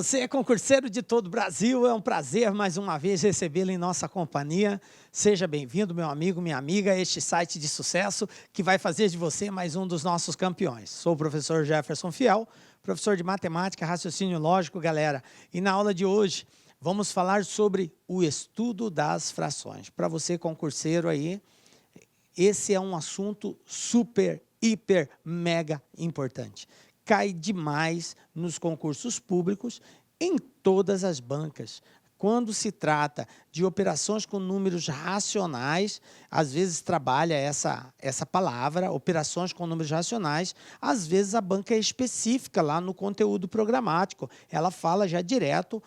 você, concurseiro de todo o Brasil, é um prazer mais uma vez recebê-lo em nossa companhia. Seja bem-vindo, meu amigo, minha amiga, a este site de sucesso que vai fazer de você mais um dos nossos campeões. Sou o professor Jefferson Fiel, professor de matemática, raciocínio lógico, galera. E na aula de hoje vamos falar sobre o estudo das frações. Para você, concurseiro aí, esse é um assunto super, hiper, mega importante. Cai demais nos concursos públicos, em todas as bancas. Quando se trata de operações com números racionais, às vezes trabalha essa palavra, operações com números racionais, às vezes a banca é específica lá no conteúdo programático, ela fala já direto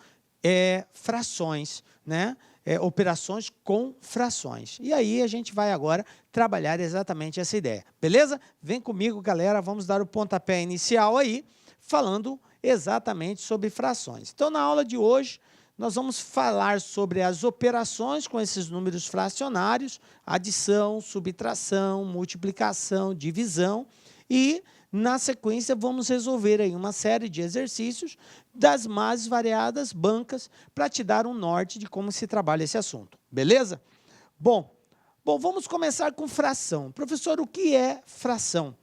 frações, né? Operações com frações. E aí a gente vai agora trabalhar exatamente essa ideia, beleza? Vem comigo, galera, vamos dar o pontapé inicial aí, falando exatamente sobre frações. Então, na aula de hoje, nós vamos falar sobre as operações com esses números fracionários, adição, subtração, multiplicação, divisão e, na sequência, vamos resolver aí uma série de exercícios das mais variadas bancas para te dar um norte de como se trabalha esse assunto, beleza? Bom, vamos começar com fração. Professor, o que é fração?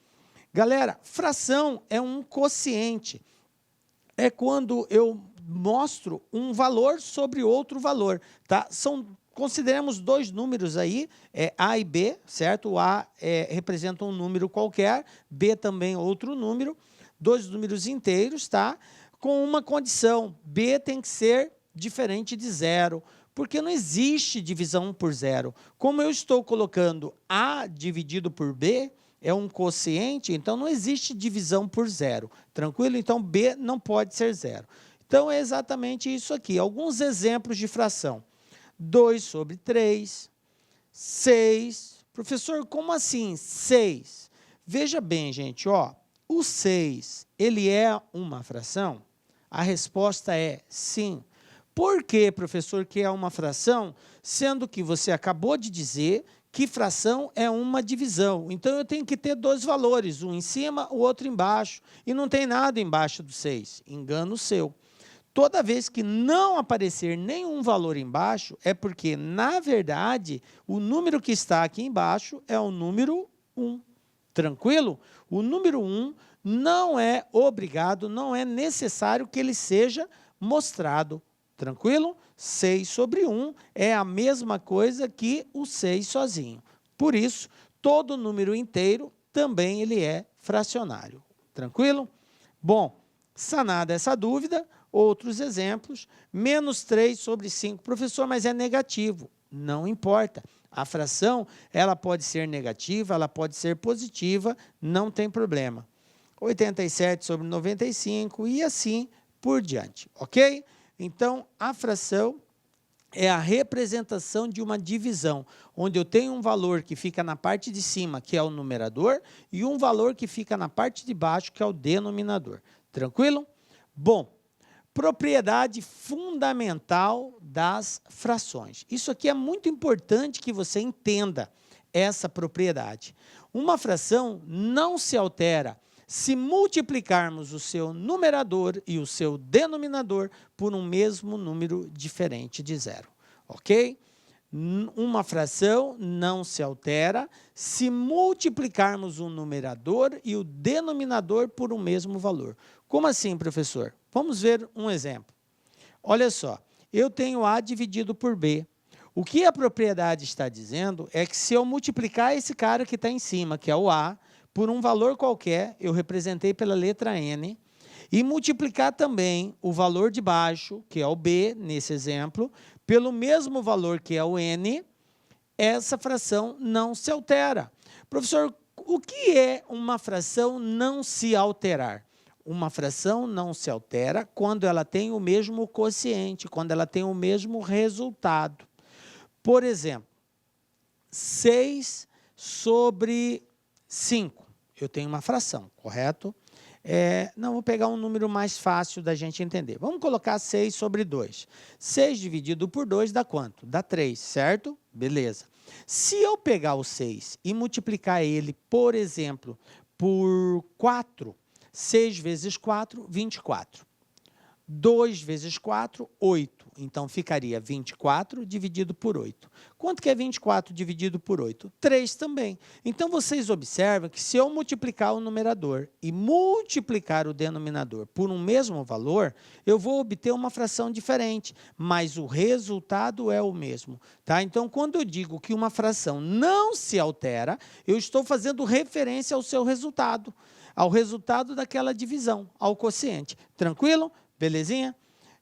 Galera, fração é um quociente. É quando eu mostro um valor sobre outro valor, tá? Consideremos dois números aí, A e B, certo? O A representa um número qualquer, B também outro número, dois números inteiros, tá? Com uma condição, B tem que ser diferente de zero, porque não existe divisão por zero. Como eu estou colocando A dividido por B, é um quociente, então não existe divisão por zero, tranquilo? Então, B não pode ser zero. Então, é exatamente isso aqui, alguns exemplos de fração. 2 sobre 3, 6. Professor, como assim 6? Veja bem, gente, ó, o 6, ele é uma fração? A resposta é sim. Por que, professor, que é uma fração? Sendo que você acabou de dizer que fração é uma divisão. Então, eu tenho que ter dois valores, um em cima, o outro embaixo. E não tem nada embaixo do 6. Engano seu. Toda vez que não aparecer nenhum valor embaixo, é porque, na verdade, o número que está aqui embaixo é o número 1. Tranquilo? O número 1 não é obrigado, não é necessário que ele seja mostrado. Tranquilo? 6 sobre 1 é a mesma coisa que o 6 sozinho. Por isso, todo número inteiro também ele é fracionário. Tranquilo? Bom, sanada essa dúvida, outros exemplos, menos 3 sobre 5. Professor, mas é negativo. Não importa. A fração, ela pode ser negativa, ela pode ser positiva, não tem problema. 87 sobre 95 e assim por diante, ok? Então, a fração é a representação de uma divisão, onde eu tenho um valor que fica na parte de cima, que é o numerador, e um valor que fica na parte de baixo, que é o denominador. Tranquilo? Bom, propriedade fundamental das frações. Isso aqui é muito importante que você entenda essa propriedade. Uma fração não se altera se multiplicarmos o seu numerador e o seu denominador por um mesmo número diferente de zero, ok? Uma fração não se altera se multiplicarmos o numerador e o denominador por um mesmo valor. Como assim, professor? Vamos ver um exemplo. Olha só, eu tenho A dividido por B. O que a propriedade está dizendo é que se eu multiplicar esse cara que está em cima, que é o A, por um valor qualquer, eu representei pela letra N, e multiplicar também o valor de baixo, que é o B, nesse exemplo, pelo mesmo valor que é o N, essa fração não se altera. Professor, o que é uma fração não se alterar? Uma fração não se altera quando ela tem o mesmo quociente, quando ela tem o mesmo resultado. Por exemplo, 6 sobre 5. Eu tenho uma fração, correto? Não, vou pegar um número mais fácil da gente entender. Vamos colocar 6 sobre 2. 6 dividido por 2 dá quanto? Dá 3, certo? Beleza. Se eu pegar o 6 e multiplicar ele, por exemplo, por 4, 6 vezes 4, 24. 2 vezes 4, 8. Então, ficaria 24 dividido por 8. Quanto que é 24 dividido por 8? 3 também. Então, vocês observam que se eu multiplicar o numerador e multiplicar o denominador por um mesmo valor, eu vou obter uma fração diferente, mas o resultado é o mesmo. Tá? Então, quando eu digo que uma fração não se altera, eu estou fazendo referência ao seu resultado, ao resultado daquela divisão, ao quociente. Tranquilo? Belezinha?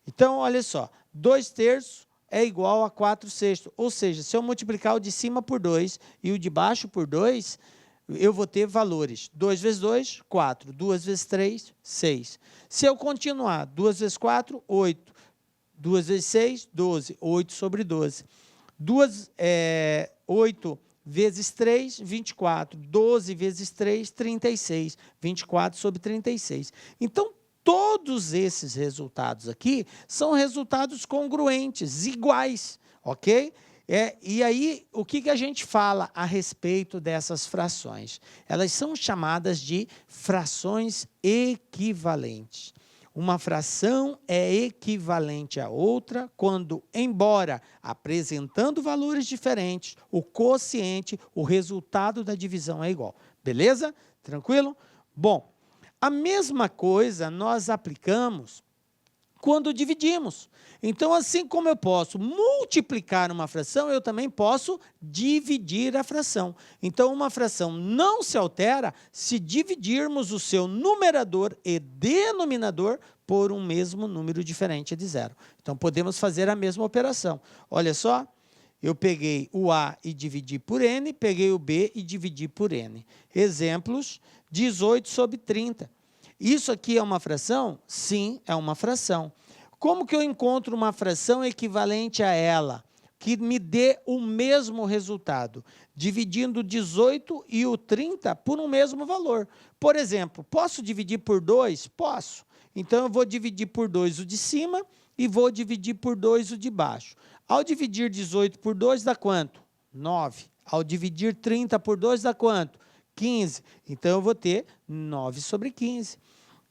Então, olha só, 2/3 é igual a 4/6. Ou seja, se eu multiplicar o de cima por 2 e o de baixo por 2, eu vou ter valores. 2 vezes 2, 4. 2 vezes 3, 6. Se eu continuar, 2 vezes 4, 8. 2 vezes 6, 12. 8 sobre 12. 8 vezes 3, 24. 12 vezes 3, 36. 24 sobre 36. Então, todos esses resultados aqui são resultados congruentes, iguais, ok? E aí, o que a gente fala a respeito dessas frações? Elas são chamadas de frações equivalentes. Uma fração é equivalente à outra quando, embora apresentando valores diferentes, o quociente, o resultado da divisão é igual. Beleza? Tranquilo? Bom, a mesma coisa nós aplicamos quando dividimos. Então, assim como eu posso multiplicar uma fração, eu também posso dividir a fração. Então, uma fração não se altera se dividirmos o seu numerador e denominador por um mesmo número diferente de zero. Então, podemos fazer a mesma operação. Olha só, eu peguei o A e dividi por N, peguei o B e dividi por N. Exemplos: 18 sobre 30. Isso aqui é uma fração? Sim, é uma fração. Como que eu encontro uma fração equivalente a ela, que me dê o mesmo resultado? Dividindo o 18 e o 30 por um mesmo valor. Por exemplo, posso dividir por 2? Posso. Então, eu vou dividir por 2 o de cima e vou dividir por 2 o de baixo. Ao dividir 18 por 2, dá quanto? 9. Ao dividir 30 por 2, dá quanto? 15. Então, eu vou ter 9 sobre 15.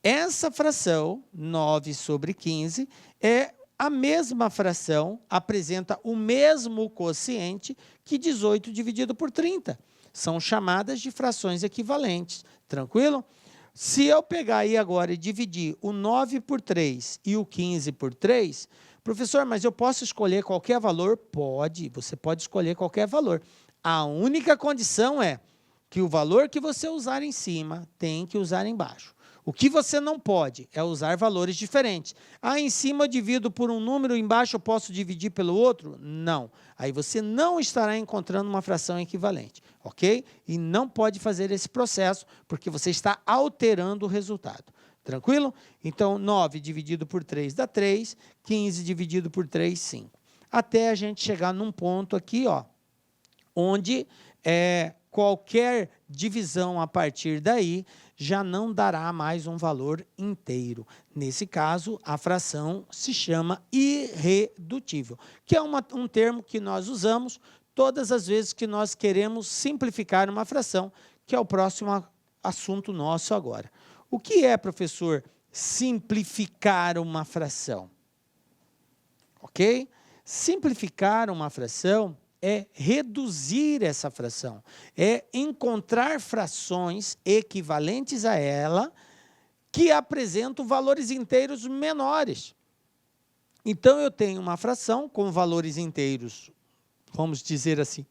Essa fração, 9 sobre 15, é a mesma fração, apresenta o mesmo quociente que 18 dividido por 30. São chamadas de frações equivalentes. Tranquilo? Se eu pegar aí agora e dividir o 9 por 3 e o 15 por 3, professor, mas eu posso escolher qualquer valor? Pode, você pode escolher qualquer valor. A única condição é que o valor que você usar em cima tem que usar embaixo. O que você não pode é usar valores diferentes. Ah, em cima eu divido por um número, embaixo eu posso dividir pelo outro? Não. Aí você não estará encontrando uma fração equivalente, ok? E não pode fazer esse processo, porque você está alterando o resultado. Tranquilo? Então, 9 dividido por 3 dá 3, 15 dividido por 3, 5. Até a gente chegar num ponto aqui, ó, onde qualquer divisão a partir daí já não dará mais um valor inteiro. Nesse caso, a fração se chama irredutível, que é um termo que nós usamos todas as vezes que nós queremos simplificar uma fração, que é o próximo assunto nosso agora. O que é, professor, simplificar uma fração? Ok? Simplificar uma fração é reduzir essa fração, é encontrar frações equivalentes a ela que apresentam valores inteiros menores. Então, eu tenho uma fração com valores inteiros, vamos dizer assim,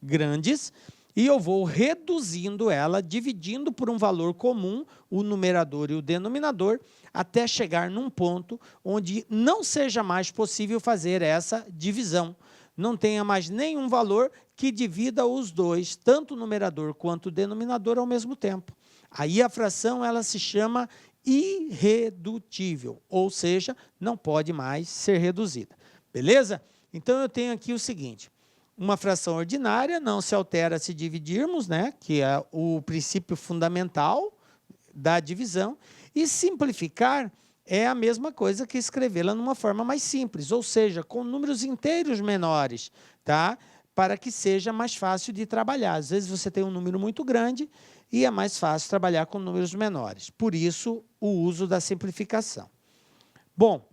grandes, e eu vou reduzindo ela, dividindo por um valor comum, o numerador e o denominador, até chegar num ponto onde não seja mais possível fazer essa divisão. Não tenha mais nenhum valor que divida os dois, tanto o numerador quanto o denominador, ao mesmo tempo. Aí a fração ela se chama irredutível, ou seja, não pode mais ser reduzida. Beleza? Então, eu tenho aqui o seguinte: uma fração ordinária não se altera se dividirmos, né, que é o princípio fundamental da divisão, e simplificar é a mesma coisa que escrevê-la numa forma mais simples, ou seja, com números inteiros menores, tá? Para que seja mais fácil de trabalhar. Às vezes você tem um número muito grande e é mais fácil trabalhar com números menores. Por isso, o uso da simplificação. Bom,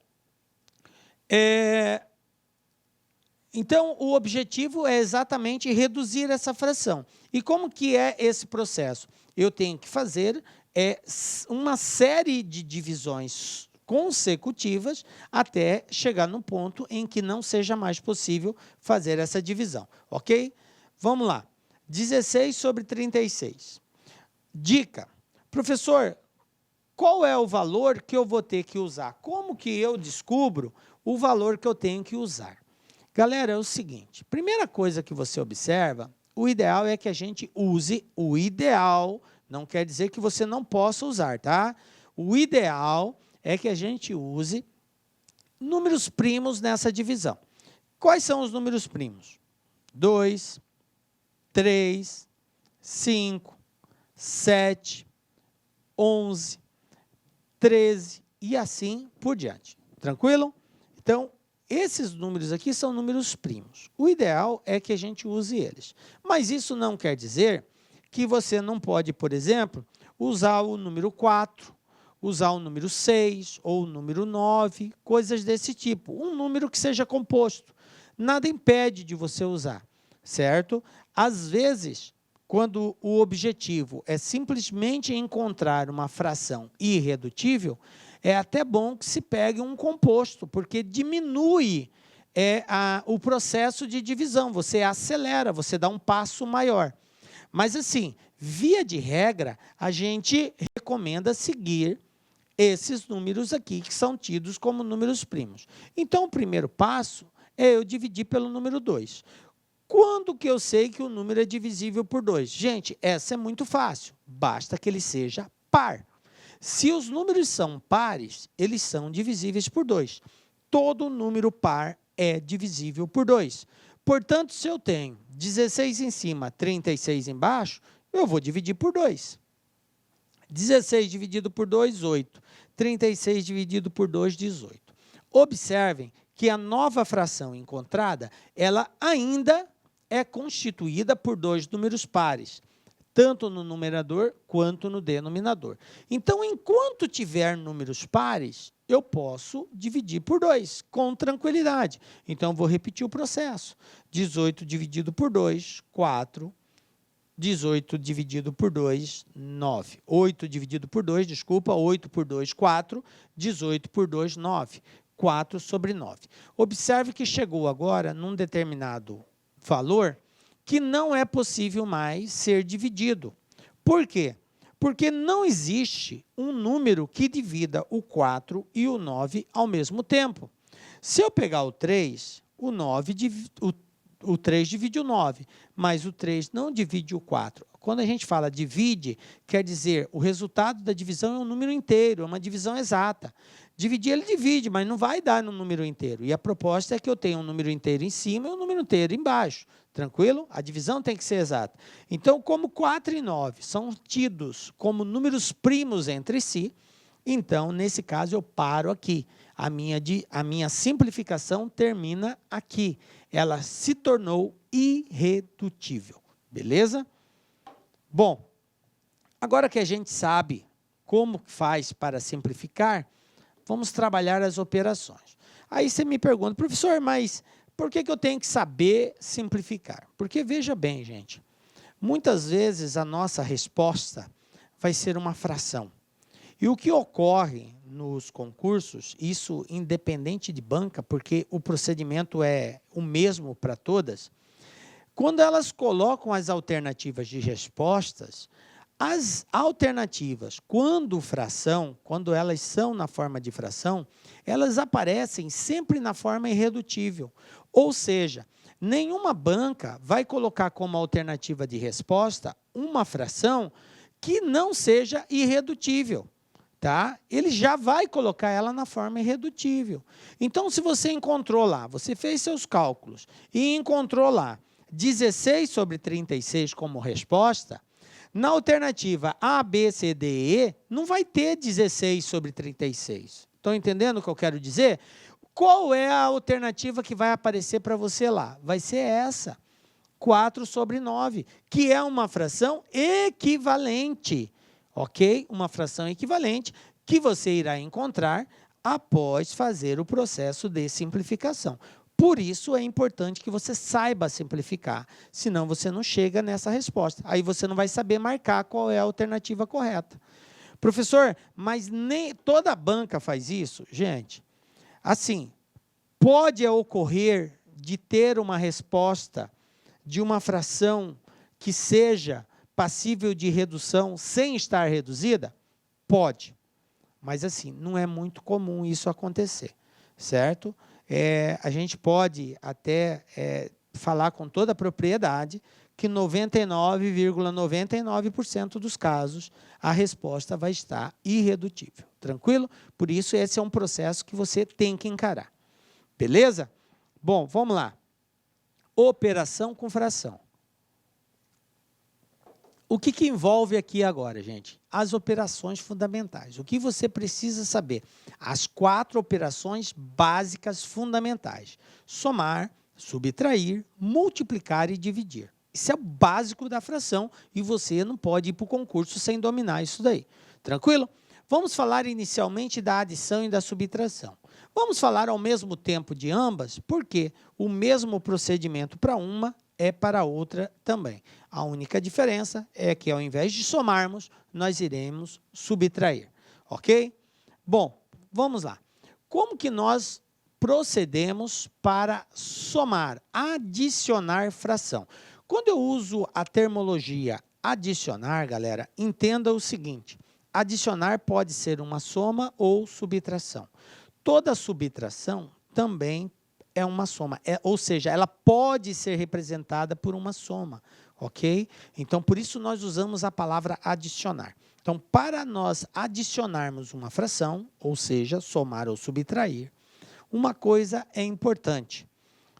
então, o objetivo é exatamente reduzir essa fração. E como que é esse processo? Eu tenho que fazer uma série de divisões consecutivas até chegar no ponto em que não seja mais possível fazer essa divisão, ok? Vamos lá. 16 sobre 36. Dica. Professor, qual é o valor que eu vou ter que usar? Como que eu descubro o valor que eu tenho que usar? Galera, é o seguinte, primeira coisa que você observa, o ideal é que a gente use o ideal, não quer dizer que você não possa usar, tá? O ideal é que a gente use números primos nessa divisão. Quais são os números primos? 2, 3, 5, 7, 11, 13 e assim por diante. Tranquilo? Então, esses números aqui são números primos. O ideal é que a gente use eles. Mas isso não quer dizer que você não pode, por exemplo, usar o número 4, usar o número 6 ou o número 9, coisas desse tipo. Um número que seja composto. Nada impede de você usar, certo? Às vezes, quando o objetivo é simplesmente encontrar uma fração irredutível, é até bom que se pegue um composto, porque diminui o processo de divisão, você acelera, você dá um passo maior. Mas, assim, via de regra, a gente recomenda seguir esses números aqui, que são tidos como números primos. Então, o primeiro passo é eu dividir pelo número 2. Quando que eu sei que o número é divisível por 2? Gente, essa é muito fácil, basta que ele seja par. Se os números são pares, eles são divisíveis por 2. Todo número par é divisível por 2. Portanto, se eu tenho 16 em cima, 36 embaixo, eu vou dividir por 2. 16 dividido por 2, 8. 36 dividido por 2, 18. Observem que a nova fração encontrada, ela ainda é constituída por 2 números pares, tanto no numerador quanto no denominador. Então, enquanto tiver números pares, eu posso dividir por 2, com tranquilidade. Então, vou repetir o processo. 18 dividido por 2, 4. 18 dividido por 2, 9. 8 dividido por 2, desculpa, 8 por 2, 4. 18 por 2, 9. 4 sobre 9. Observe que chegou agora num determinado valor que não é possível mais ser dividido. Por quê? Porque não existe um número que divida o 4 e o 9 ao mesmo tempo. Se eu pegar o 3, o 3 divide o 9, mas o 3 não divide o 4. Quando a gente fala divide, quer dizer, o resultado da divisão é um número inteiro, é uma divisão exata. Dividir, ele divide, mas não vai dar no número inteiro. E a proposta é que eu tenha um número inteiro em cima e um número inteiro embaixo. Tranquilo? A divisão tem que ser exata. Então, como 4 e 9 são tidos como números primos entre si, então, nesse caso, eu paro aqui. A minha simplificação termina aqui. Ela se tornou irredutível. Beleza? Bom, agora que a gente sabe como faz para simplificar, vamos trabalhar as operações. Aí você me pergunta, professor, mas por que eu tenho que saber simplificar? Porque, veja bem, gente, muitas vezes a nossa resposta vai ser uma fração. E o que ocorre nos concursos, isso independente de banca, porque o procedimento é o mesmo para todas, quando elas colocam as alternativas de respostas, as alternativas, quando elas são na forma de fração, elas aparecem sempre na forma irredutível. Ou seja, nenhuma banca vai colocar como alternativa de resposta uma fração que não seja irredutível. Tá? Ele já vai colocar ela na forma irredutível. Então, se você encontrou lá, você fez seus cálculos e encontrou lá 16 sobre 36 como resposta, na alternativa A, B, C, D, E, não vai ter 16 sobre 36. Estão entendendo o que eu quero dizer? Qual é a alternativa que vai aparecer para você lá? Vai ser essa, 4 sobre 9, que é uma fração equivalente. Ok? Uma fração equivalente que você irá encontrar após fazer o processo de simplificação. Por isso é importante que você saiba simplificar, senão você não chega nessa resposta. Aí você não vai saber marcar qual é a alternativa correta. Professor, mas nem toda banca faz isso? Gente, assim, pode ocorrer de ter uma resposta de uma fração que seja passível de redução sem estar reduzida? Pode. Mas, assim, não é muito comum isso acontecer, certo? A gente pode até falar com toda a propriedade que 99,99% dos casos a resposta vai estar irredutível, tranquilo? Por isso, esse é um processo que você tem que encarar, beleza? Bom, vamos lá. Operação com fração. O que envolve aqui agora, gente? As operações fundamentais. O que você precisa saber? As 4 operações básicas fundamentais. Somar, subtrair, multiplicar e dividir. Isso é o básico da fração e você não pode ir para o concurso sem dominar isso daí. Tranquilo? Vamos falar inicialmente da adição e da subtração. Vamos falar ao mesmo tempo de ambas, porque o mesmo procedimento para uma é para a outra também. A única diferença é que, ao invés de somarmos, nós iremos subtrair, ok? Bom, vamos lá. Como que nós procedemos para somar, adicionar fração? Quando eu uso a termologia adicionar, galera, entenda o seguinte, adicionar pode ser uma soma ou subtração. Toda subtração também é uma soma, ou seja, ela pode ser representada por uma soma, ok? Então, por isso nós usamos a palavra adicionar. Então, para nós adicionarmos uma fração, ou seja, somar ou subtrair, uma coisa é importante,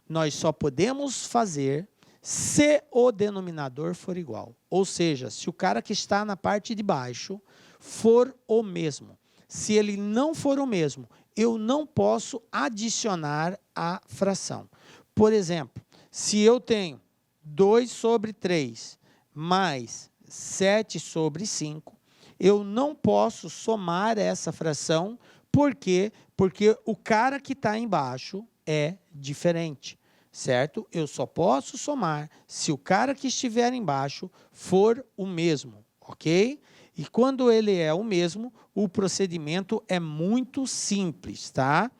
nós só podemos fazer se o denominador for igual, ou seja, se o cara que está na parte de baixo for o mesmo. Se ele não for o mesmo, eu não posso adicionar a fração. Por exemplo, se eu tenho 2 sobre 3 mais 7 sobre 5, eu não posso somar essa fração. Por quê? Porque o cara que está embaixo é diferente, certo? Eu só posso somar se o cara que estiver embaixo for o mesmo, ok? E quando ele é o mesmo, o procedimento é muito simples, tá?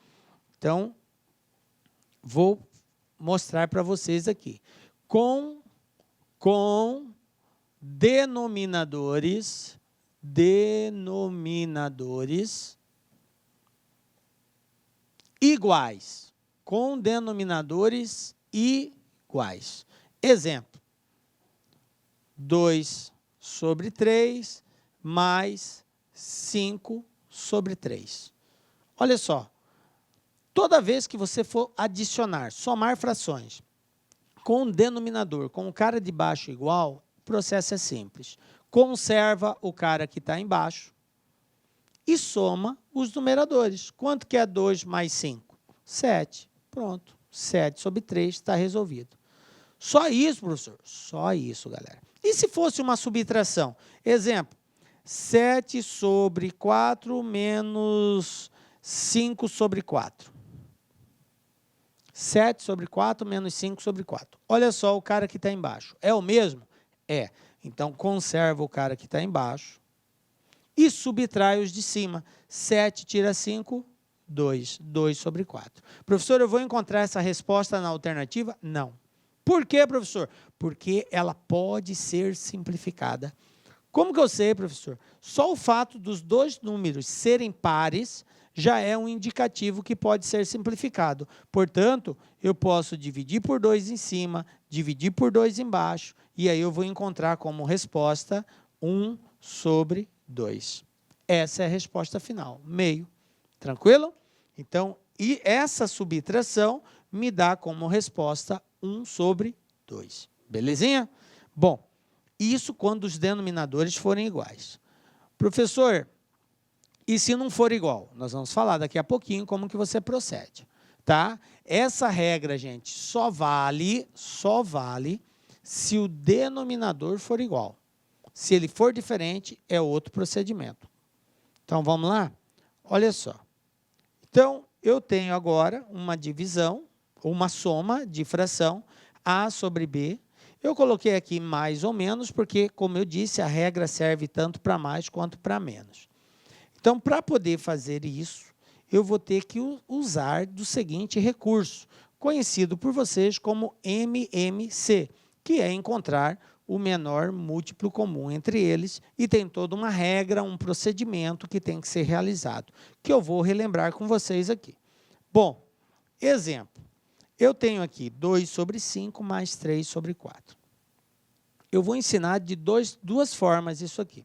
Então, vou mostrar para vocês aqui. Com denominadores iguais. Com denominadores iguais. Exemplo. 2 sobre 3 mais 5 sobre 3. Olha só, toda vez que você for adicionar, somar frações com um denominador, com o cara de baixo igual, o processo é simples. Conserva o cara que está embaixo e soma os numeradores. Quanto que é 2 mais 5? 7. Pronto, 7 sobre 3 está resolvido. Só isso, professor? Só isso, galera. E se fosse uma subtração? Exemplo, 7 sobre 4 menos 5 sobre 4. 7 sobre 4 menos 5 sobre 4. Olha só o cara que está embaixo. É o mesmo? É. Então, conserva o cara que está embaixo e subtrai os de cima. 7 tira 5, 2. 2 sobre 4. Professor, eu vou encontrar essa resposta na alternativa? Não. Por quê, professor? Porque ela pode ser simplificada. Como que eu sei, professor? Só o fato dos dois números serem pares já é um indicativo que pode ser simplificado. Portanto, eu posso dividir por 2 em cima, dividir por 2 embaixo, e aí eu vou encontrar como resposta 1 sobre 2. Essa é a resposta final, meio. Tranquilo? Então, e essa subtração me dá como resposta 1 sobre 2. Belezinha? Bom, isso quando os denominadores forem iguais. Professor, e se não for igual? Nós vamos falar daqui a pouquinho como que você procede, tá? Essa regra, gente, só vale se o denominador for igual. Se ele for diferente, é outro procedimento. Então, vamos lá? Olha só. Então, eu tenho agora uma divisão, uma soma de fração, A sobre B. Eu coloquei aqui mais ou menos, porque, como eu disse, a regra serve tanto para mais quanto para menos. Então, para poder fazer isso, eu vou ter que usar do seguinte recurso, conhecido por vocês como MMC, que é encontrar o menor múltiplo comum entre eles, e tem toda uma regra, um procedimento que tem que ser realizado, que eu vou relembrar com vocês aqui. Bom, exemplo, eu tenho aqui 2 sobre 5 mais 3 sobre 4. Eu vou ensinar de duas formas isso aqui.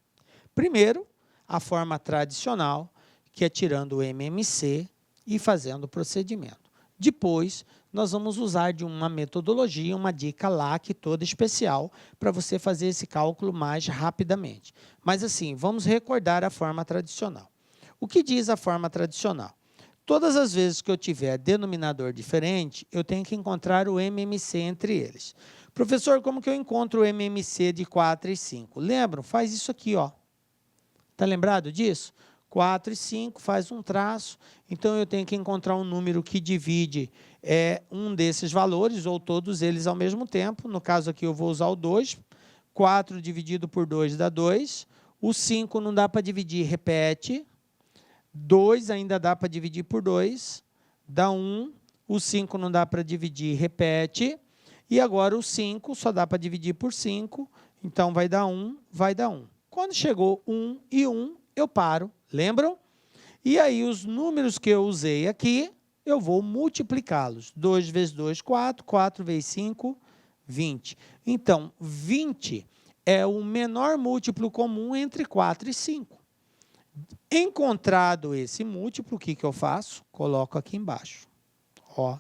Primeiro, a forma tradicional, que é tirando o MMC e fazendo o procedimento. Depois, nós vamos usar de uma metodologia, uma dica lá, que toda especial, para você fazer esse cálculo mais rapidamente. Mas assim, vamos recordar a forma tradicional. O que diz a forma tradicional? Todas as vezes que eu tiver denominador diferente, eu tenho que encontrar o MMC entre eles. Professor, como que eu encontro o MMC de 4 e 5? Lembram? Faz isso aqui, ó. Está lembrado disso? 4 e 5, faz um traço. Então, eu tenho que encontrar um número que divide um desses valores, ou todos eles ao mesmo tempo. No caso aqui, eu vou usar o 2. 4 dividido por 2 dá 2. O 5 não dá para dividir, repete. 2 ainda dá para dividir por 2, dá 1. O 5 não dá para dividir, repete. E agora o 5 só dá para dividir por 5, então vai dar 1, vai dar 1. Quando chegou 1 e 1, eu paro, lembram? E aí os números que eu usei aqui, eu vou multiplicá-los. 2 vezes 2, 4, 4 vezes 5, 20. Então, 20 é o menor múltiplo comum entre 4 e 5. Encontrado esse múltiplo, o que eu faço? Coloco aqui embaixo. Ó,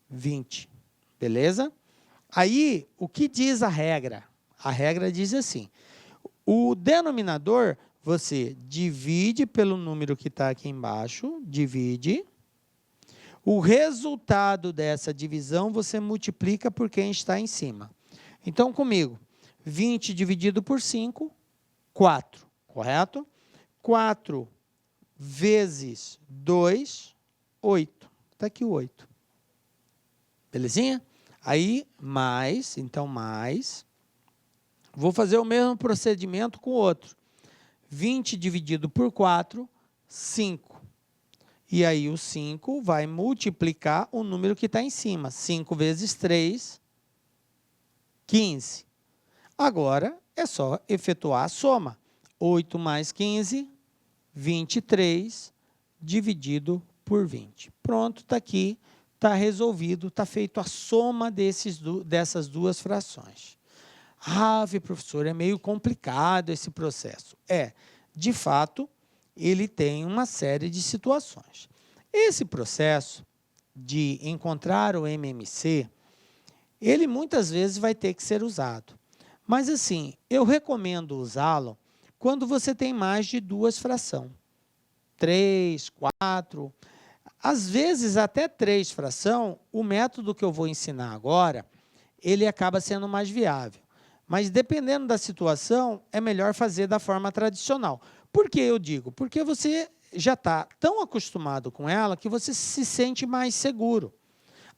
20. Beleza? Aí, o que diz a regra? A regra diz assim, o denominador, você divide pelo número que está aqui embaixo, divide. O resultado dessa divisão, você multiplica por quem está em cima. Então, comigo, 20 dividido por 5, 4, correto? 4 vezes 2, 8. Está aqui o 8. Belezinha? Aí, mais, então mais. Vou fazer o mesmo procedimento com o outro. 20 dividido por 4, 5. E aí o 5 vai multiplicar o número que está em cima. 5 vezes 3, 15. Agora, é só efetuar a soma. 8 mais 15, 23, dividido por 20. Pronto, está aqui. Está resolvido, está feito a soma dessas duas frações. Professor, é meio complicado esse processo. De fato, ele tem uma série de situações. Esse processo de encontrar o MMC, ele muitas vezes vai ter que ser usado. Mas, assim, eu recomendo usá-lo quando você tem mais de duas frações. 3, 4... Às vezes, até 3 fração, o método que eu vou ensinar agora, ele acaba sendo mais viável. Mas, dependendo da situação, é melhor fazer da forma tradicional. Por que eu digo? Porque você já está tão acostumado com ela que você se sente mais seguro.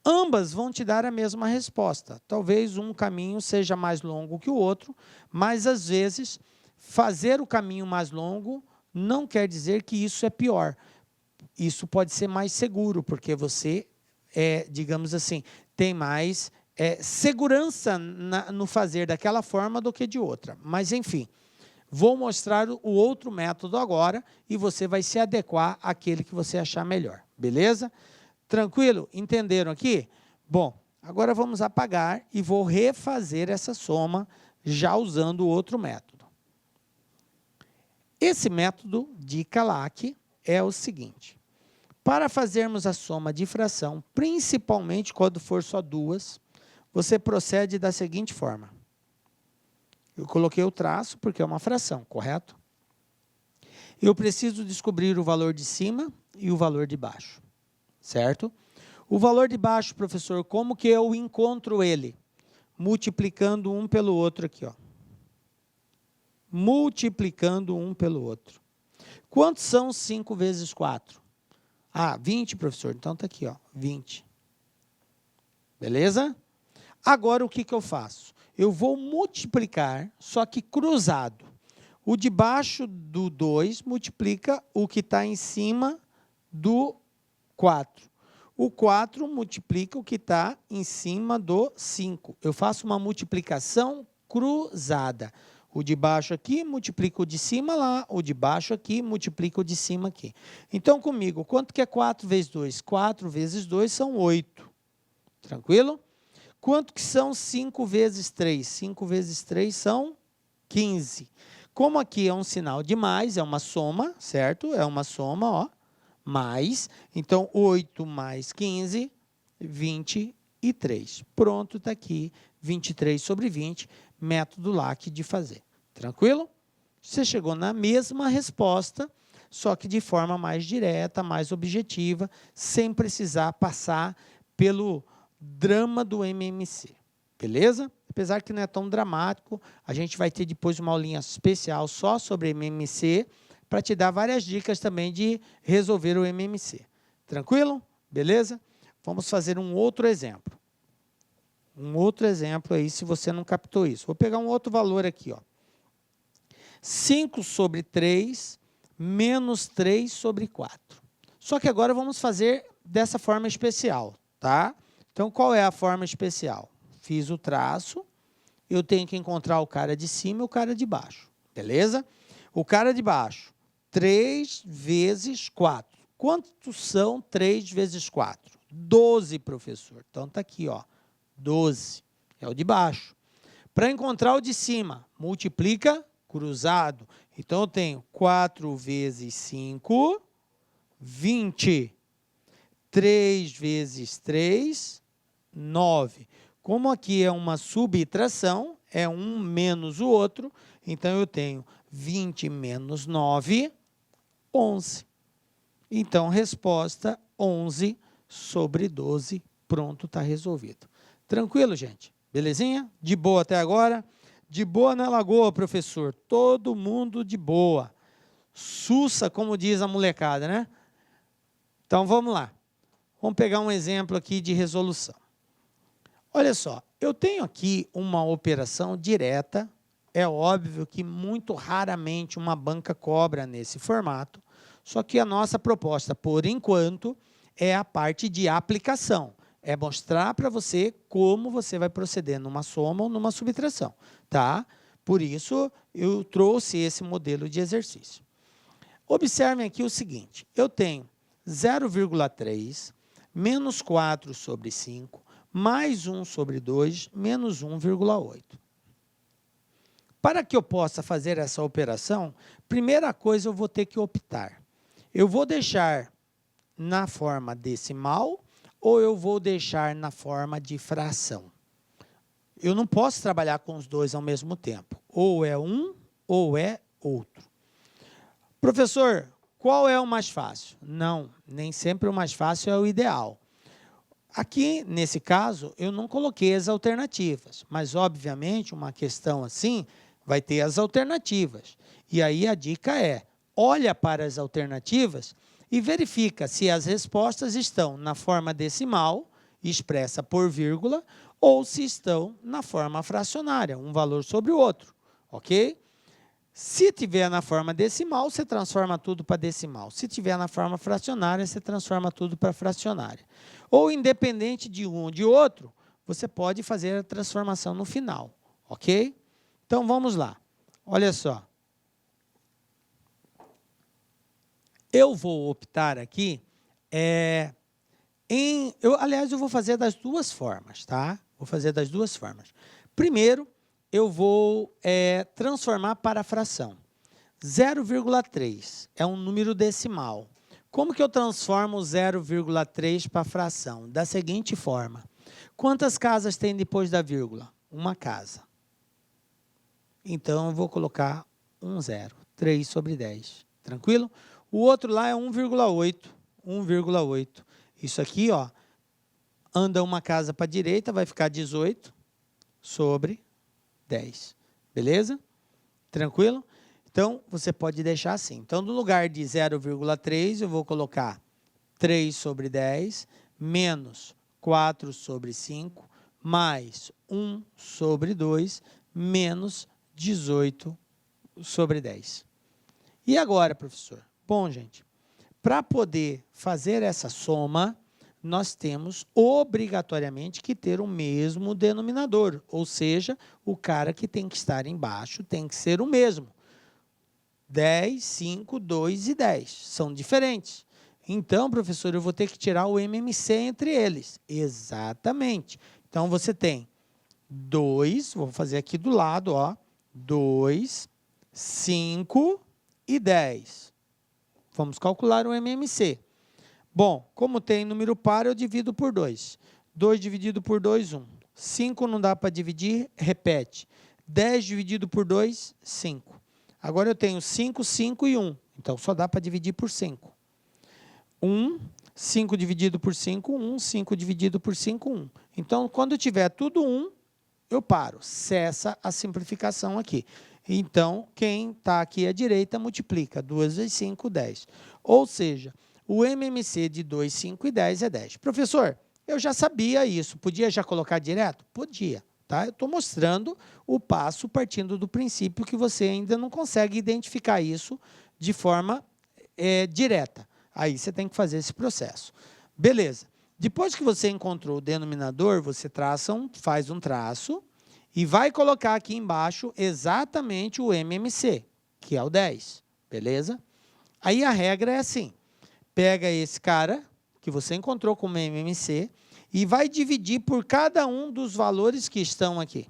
Ambas vão te dar a mesma resposta. Talvez um caminho seja mais longo que o outro, mas, às vezes, fazer o caminho mais longo não quer dizer que isso é pior. Isso pode ser mais seguro, porque você, digamos assim, tem mais segurança no fazer daquela forma do que de outra. Mas, enfim, vou mostrar o outro método agora e você vai se adequar àquele que você achar melhor. Beleza? Tranquilo? Entenderam aqui? Bom, agora vamos apagar e vou refazer essa soma já usando o outro método. Esse método de Calac é o seguinte. Para fazermos a soma de fração, principalmente quando for só duas, você procede da seguinte forma. Eu coloquei o traço porque é uma fração, correto? Eu preciso descobrir o valor de cima e o valor de baixo, certo? O valor de baixo, professor, como que eu encontro ele? Multiplicando um pelo outro aqui, ó. Multiplicando um pelo outro. Quantos são 5 vezes 4? Ah, 20, professor. Então está aqui, ó, 20. Beleza? Agora, o que eu faço? Eu vou multiplicar, só que cruzado. O de baixo do 2 multiplica o que está em cima do 4. O 4 multiplica o que está em cima do 5. Eu faço uma multiplicação cruzada. O de baixo aqui multiplica o de cima lá, o de baixo aqui multiplica o de cima aqui. Então, comigo, quanto que é 4 vezes 2? 4 vezes 2 são 8. Tranquilo? Quanto que são 5 vezes 3? 5 vezes 3 são 15. Como aqui é um sinal de mais, é uma soma, certo? É uma soma, ó, mais. Então, 8 mais 15, 23. Pronto, está aqui, 23 sobre 20, método LAC de fazer. Tranquilo? Você chegou na mesma resposta, só que de forma mais direta, mais objetiva, sem precisar passar pelo drama do MMC. Beleza? Apesar que não é tão dramático, a gente vai ter depois uma aulinha especial só sobre MMC, para te dar várias dicas também de resolver o MMC. Tranquilo? Beleza? Vamos fazer um outro exemplo. Um outro exemplo aí, se você não captou isso. Vou pegar um outro valor aqui, ó. 5 sobre 3 menos 3 sobre 4. Só que agora vamos fazer dessa forma especial, tá? Então, qual é a forma especial? Fiz o traço, eu tenho que encontrar o cara de cima e o cara de baixo, beleza? O cara de baixo, 3 vezes 4. Quantos são 3 vezes 4? 12, professor. Então, está aqui, ó, 12. É o de baixo. Para encontrar o de cima, multiplica cruzado. Então, eu tenho 4 vezes 5, 20. 3 vezes 3, 9. Como aqui é uma subtração, é um menos o outro, então eu tenho 20 menos 9, 11. Então, resposta 11 sobre 12. Pronto, está resolvido. Tranquilo, gente? Belezinha? De boa até agora? De boa na lagoa, professor. Todo mundo de boa. Sussa, como diz a molecada, né? Então, vamos lá. Vamos pegar um exemplo aqui de resolução. Olha só, eu tenho aqui uma operação direta. É óbvio que muito raramente uma banca cobra nesse formato, só que a nossa proposta, por enquanto, é a parte de aplicação. É mostrar para você como você vai proceder numa soma ou numa subtração, tá? Por isso, eu trouxe esse modelo de exercício. Observem aqui o seguinte, eu tenho 0,3 menos 4 sobre 5, mais 1 sobre 2, menos 1,8. Para que eu possa fazer essa operação, primeira coisa eu vou ter que optar. Eu vou deixar na forma decimal ou eu vou deixar na forma de fração? Eu não posso trabalhar com os dois ao mesmo tempo. Ou é um ou é outro. Professor, qual é o mais fácil? Não, nem sempre o mais fácil é o ideal. Aqui, nesse caso, eu não coloquei as alternativas, mas, obviamente, uma questão assim vai ter as alternativas. E aí a dica é, olha para as alternativas e verifica se as respostas estão na forma decimal, expressa por vírgula, ou se estão na forma fracionária, um valor sobre o outro, ok? Se tiver na forma decimal, você transforma tudo para decimal. Se tiver na forma fracionária, você transforma tudo para fracionária. Ou, independente de um ou de outro, você pode fazer a transformação no final, ok? Então, vamos lá. Olha só. Eu vou optar aqui, aliás, eu vou fazer das duas formas, tá? Vou fazer das duas formas. Primeiro, eu vou transformar para a fração. 0,3 é um número decimal. Como que eu transformo 0,3 para a fração? Da seguinte forma. Quantas casas tem depois da vírgula? Uma casa. Então, eu vou colocar um zero. 3 sobre 10. Tranquilo? O outro lá é 1,8. 1,8. Isso aqui, ó, anda uma casa para a direita, vai ficar 18 sobre 10. Beleza? Tranquilo? Então, você pode deixar assim. Então, no lugar de 0,3, eu vou colocar 3 sobre 10, menos 4 sobre 5, mais 1 sobre 2, menos 18 sobre 10. E agora, professor? Bom, gente, para poder fazer essa soma, nós temos obrigatoriamente que ter o mesmo denominador, ou seja, o cara que tem que estar embaixo tem que ser o mesmo. 10, 5, 2 e 10 são diferentes. Então, professor, eu vou ter que tirar o MMC entre eles. Exatamente. Então, você tem 2, vou fazer aqui do lado, ó, 2, 5 e 10. Vamos calcular o MMC. Bom, como tem número par, eu divido por 2. 2 dividido por 2, 1. 5 não dá para dividir, repete. 10 dividido por 2, 5. Agora eu tenho 5, 5 e 1. Então, só dá para dividir por 5. 1, 5 dividido por 5, 1. 5 dividido por 5, 1. Então, quando tiver tudo 1, eu paro. Cessa a simplificação aqui. Então, quem está aqui à direita multiplica. 2 vezes 5, 10. Ou seja, o MMC de 2, 5 e 10 é 10. Professor, eu já sabia isso. Podia já colocar direto? Podia. Tá? Eu estou mostrando o passo partindo do princípio que você ainda não consegue identificar isso de forma direta. Aí você tem que fazer esse processo. Beleza. Depois que você encontrou o denominador, você faz um traço e vai colocar aqui embaixo exatamente o MMC, que é o 10. Beleza? Aí a regra é assim. Pega esse cara que você encontrou como MMC e vai dividir por cada um dos valores que estão aqui.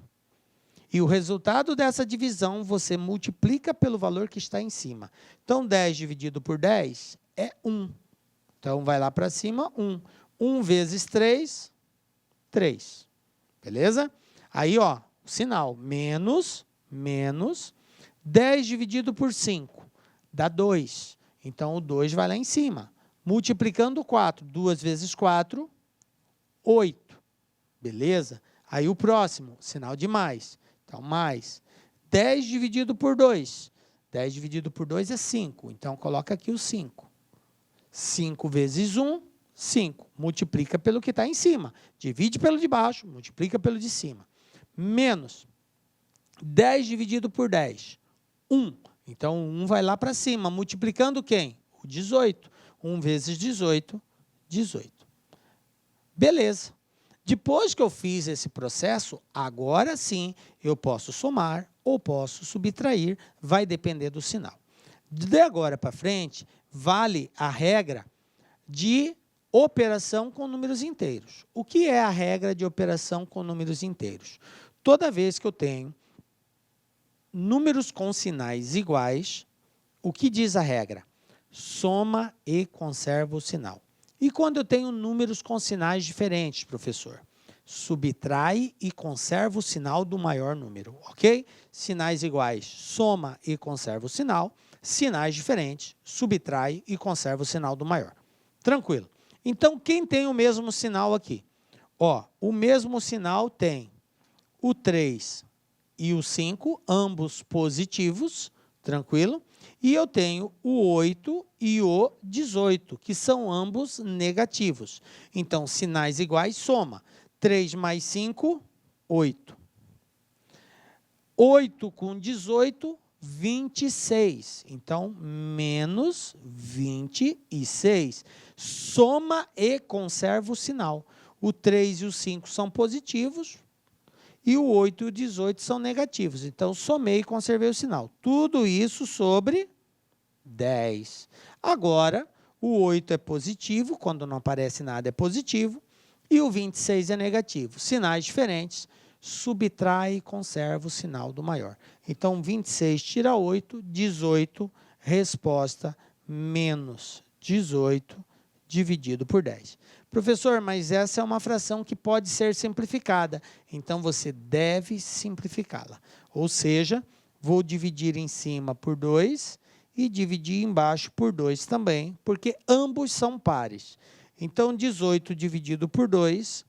E o resultado dessa divisão você multiplica pelo valor que está em cima. Então, 10 dividido por 10 é 1. Então, vai lá para cima, 1. 1 vezes 3, 3. Beleza? Aí, ó, o sinal, menos, 10 dividido por 5, dá 2. Então, o 2 vai lá em cima. Multiplicando 4, 2 vezes 4, 8. Beleza? Aí, o próximo, sinal de mais. Então, mais. 10 dividido por 2. 10 dividido por 2 é 5. Então, coloca aqui o 5. 5 vezes 1, 5. Multiplica pelo que está em cima. Divide pelo de baixo, multiplica pelo de cima. Menos 10 dividido por 10, 1. Então, o 1 vai lá para cima, multiplicando quem? O 18. 1 vezes 18, 18. Beleza. Depois que eu fiz esse processo, agora sim eu posso somar ou posso subtrair, vai depender do sinal. De agora para frente, vale a regra de operação com números inteiros. O que é a regra de operação com números inteiros? Toda vez que eu tenho números com sinais iguais, o que diz a regra? Soma e conserva o sinal. E quando eu tenho números com sinais diferentes, professor? Subtrai e conserva o sinal do maior número, ok? Sinais iguais, soma e conserva o sinal. Sinais diferentes, subtrai e conserva o sinal do maior. Tranquilo. Então, quem tem o mesmo sinal aqui? Ó, o mesmo sinal tem o 3 e o 5, ambos positivos, tranquilo? E eu tenho o 8 e o 18, que são ambos negativos. Então, sinais iguais, soma. 3 mais 5, 8. 8 com 18, 26. Então, menos 26. Soma e conserva o sinal. O 3 e o 5 são positivos e o 8 e o 18 são negativos. Então, somei e conservei o sinal. Tudo isso sobre 10. Agora, o 8 é positivo, quando não aparece nada é positivo, e o 26 é negativo. Sinais diferentes, subtrai e conserva o sinal do maior. Então, 26 tira 8, 18, resposta menos 18 dividido por 10. Professor, mas essa é uma fração que pode ser simplificada, então você deve simplificá-la. Ou seja, vou dividir em cima por 2 e dividir embaixo por 2 também, porque ambos são pares. Então, 18 dividido por 2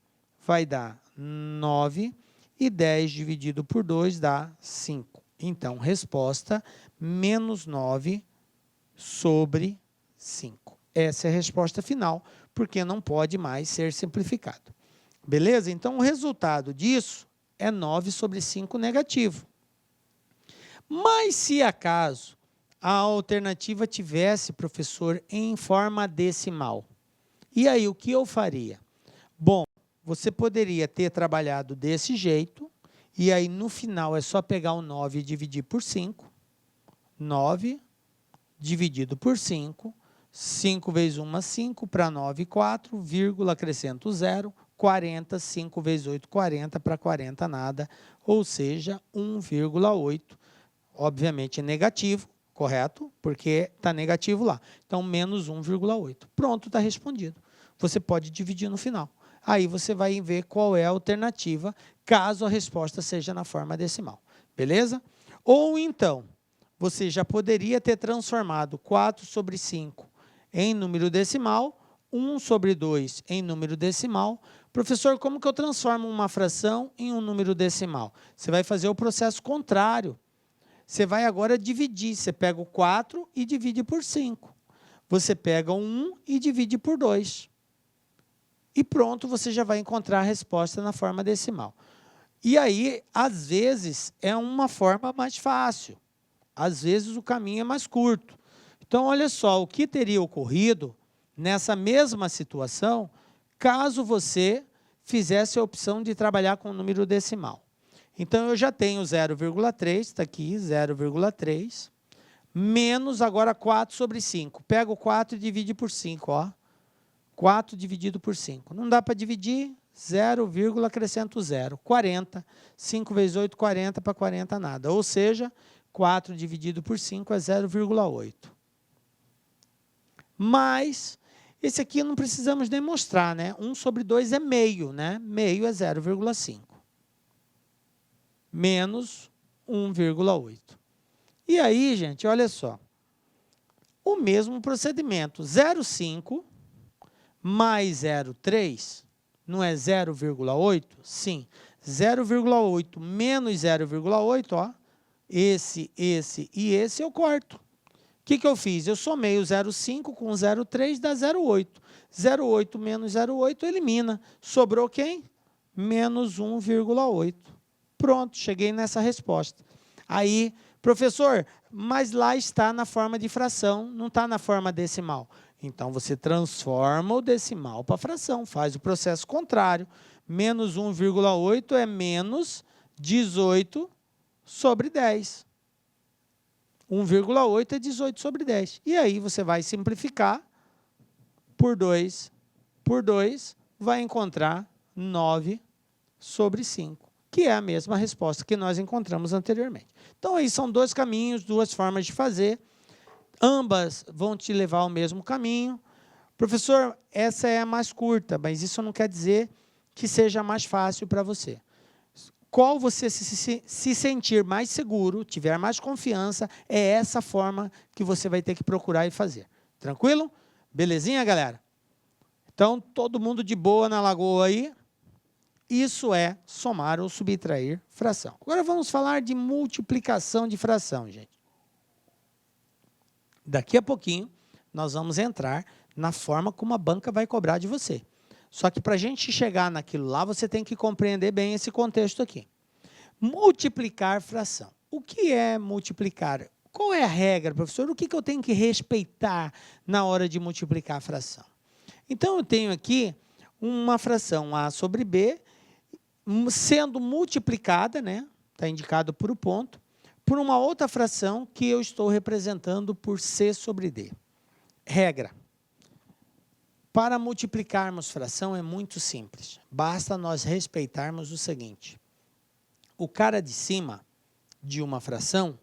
vai dar 9 e 10 dividido por 2 dá 5. Então, resposta, menos 9 sobre 5. Essa é a resposta final, porque não pode mais ser simplificado. Beleza? Então, o resultado disso é 9 sobre 5 negativo. Mas, se acaso a alternativa tivesse, professor, em forma decimal, e aí o que eu faria? Bom, você poderia ter trabalhado desse jeito, e aí no final é só pegar o 9 e dividir por 5. 9 dividido por 5. 5 vezes 1, 5, para 9, 4, vírgula, acrescento 0, 40, 5 vezes 8, 40, para 40, nada, ou seja, 1,8. Obviamente é negativo, correto? Porque está negativo lá. Então, menos 1,8. Pronto, está respondido. Você pode dividir no final. Aí você vai ver qual é a alternativa, caso a resposta seja na forma decimal. Beleza? Ou então, você já poderia ter transformado 4 sobre 5 em número decimal, 1 sobre 2 em número decimal. Professor, como que eu transformo uma fração em um número decimal? Você vai fazer o processo contrário. Você vai agora dividir. Você pega o 4 e divide por 5. Você pega o 1 e divide por 2. E pronto, você já vai encontrar a resposta na forma decimal. E aí, às vezes, é uma forma mais fácil. Às vezes, o caminho é mais curto. Então, olha só, o que teria ocorrido nessa mesma situação, caso você fizesse a opção de trabalhar com o número decimal. Então, eu já tenho 0,3, está aqui, 0,3, menos agora 4 sobre 5. Pega o 4 e divide por 5, ó. 4 dividido por 5. Não dá para dividir, 0, acrescento 0. 40. 5 vezes 8, 40, para 40, nada. Ou seja, 4 dividido por 5 é 0,8. Mas, esse aqui não precisamos demonstrar, né? 1 sobre 2 é meio, né? Meio é 0,5. Menos 1,8. E aí, gente, olha só. O mesmo procedimento. 0,5 mais 0,3 não é 0,8? Sim. 0,8 menos 0,8, ó. Esse e esse eu corto. O que eu fiz? Eu somei o 0,5 com 0,3, dá 0,8. 0,8 menos 0,8 elimina. Sobrou quem? Menos 1,8. Pronto, cheguei nessa resposta. Aí, professor, mas lá está na forma de fração, não está na forma decimal. Então, você transforma o decimal para fração, faz o processo contrário. Menos 1,8 é menos 18 sobre 10. 1,8 é 18 sobre 10. E aí, você vai simplificar por 2, vai encontrar 9 sobre 5, que é a mesma resposta que nós encontramos anteriormente. Então, aí são dois caminhos, duas formas de fazer. Ambas vão te levar ao mesmo caminho. Professor, essa é a mais curta, mas isso não quer dizer que seja mais fácil para você. Qual você se sentir mais seguro, tiver mais confiança, é essa forma que você vai ter que procurar e fazer. Tranquilo? Belezinha, galera? Então, todo mundo de boa na lagoa aí? Isso é somar ou subtrair fração. Agora vamos falar de multiplicação de fração, gente. Daqui a pouquinho, nós vamos entrar na forma como a banca vai cobrar de você. Só que para a gente chegar naquilo lá, você tem que compreender bem esse contexto aqui. Multiplicar fração. O que é multiplicar? Qual é a regra, professor? O que eu tenho que respeitar na hora de multiplicar a fração? Então, eu tenho aqui uma fração A sobre B, sendo multiplicada, né? Está indicado por um ponto, por uma outra fração que eu estou representando por C sobre D. Regra. Para multiplicarmos fração é muito simples. Basta nós respeitarmos o seguinte. O cara de cima de uma fração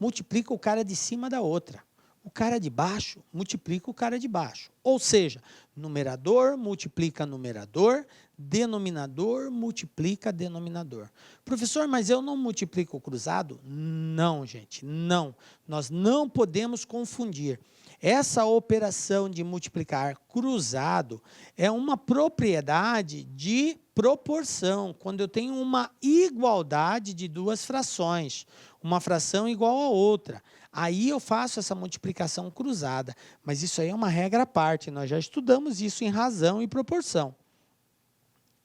multiplica o cara de cima da outra. O cara de baixo multiplica o cara de baixo. Ou seja, numerador multiplica numerador, denominador multiplica denominador. Professor, mas eu não multiplico o cruzado? Não, gente, não. Nós não podemos confundir. Essa operação de multiplicar cruzado é uma propriedade de proporção, quando eu tenho uma igualdade de duas frações, uma fração igual a outra. Aí eu faço essa multiplicação cruzada, mas isso aí é uma regra à parte, nós já estudamos isso em razão e proporção.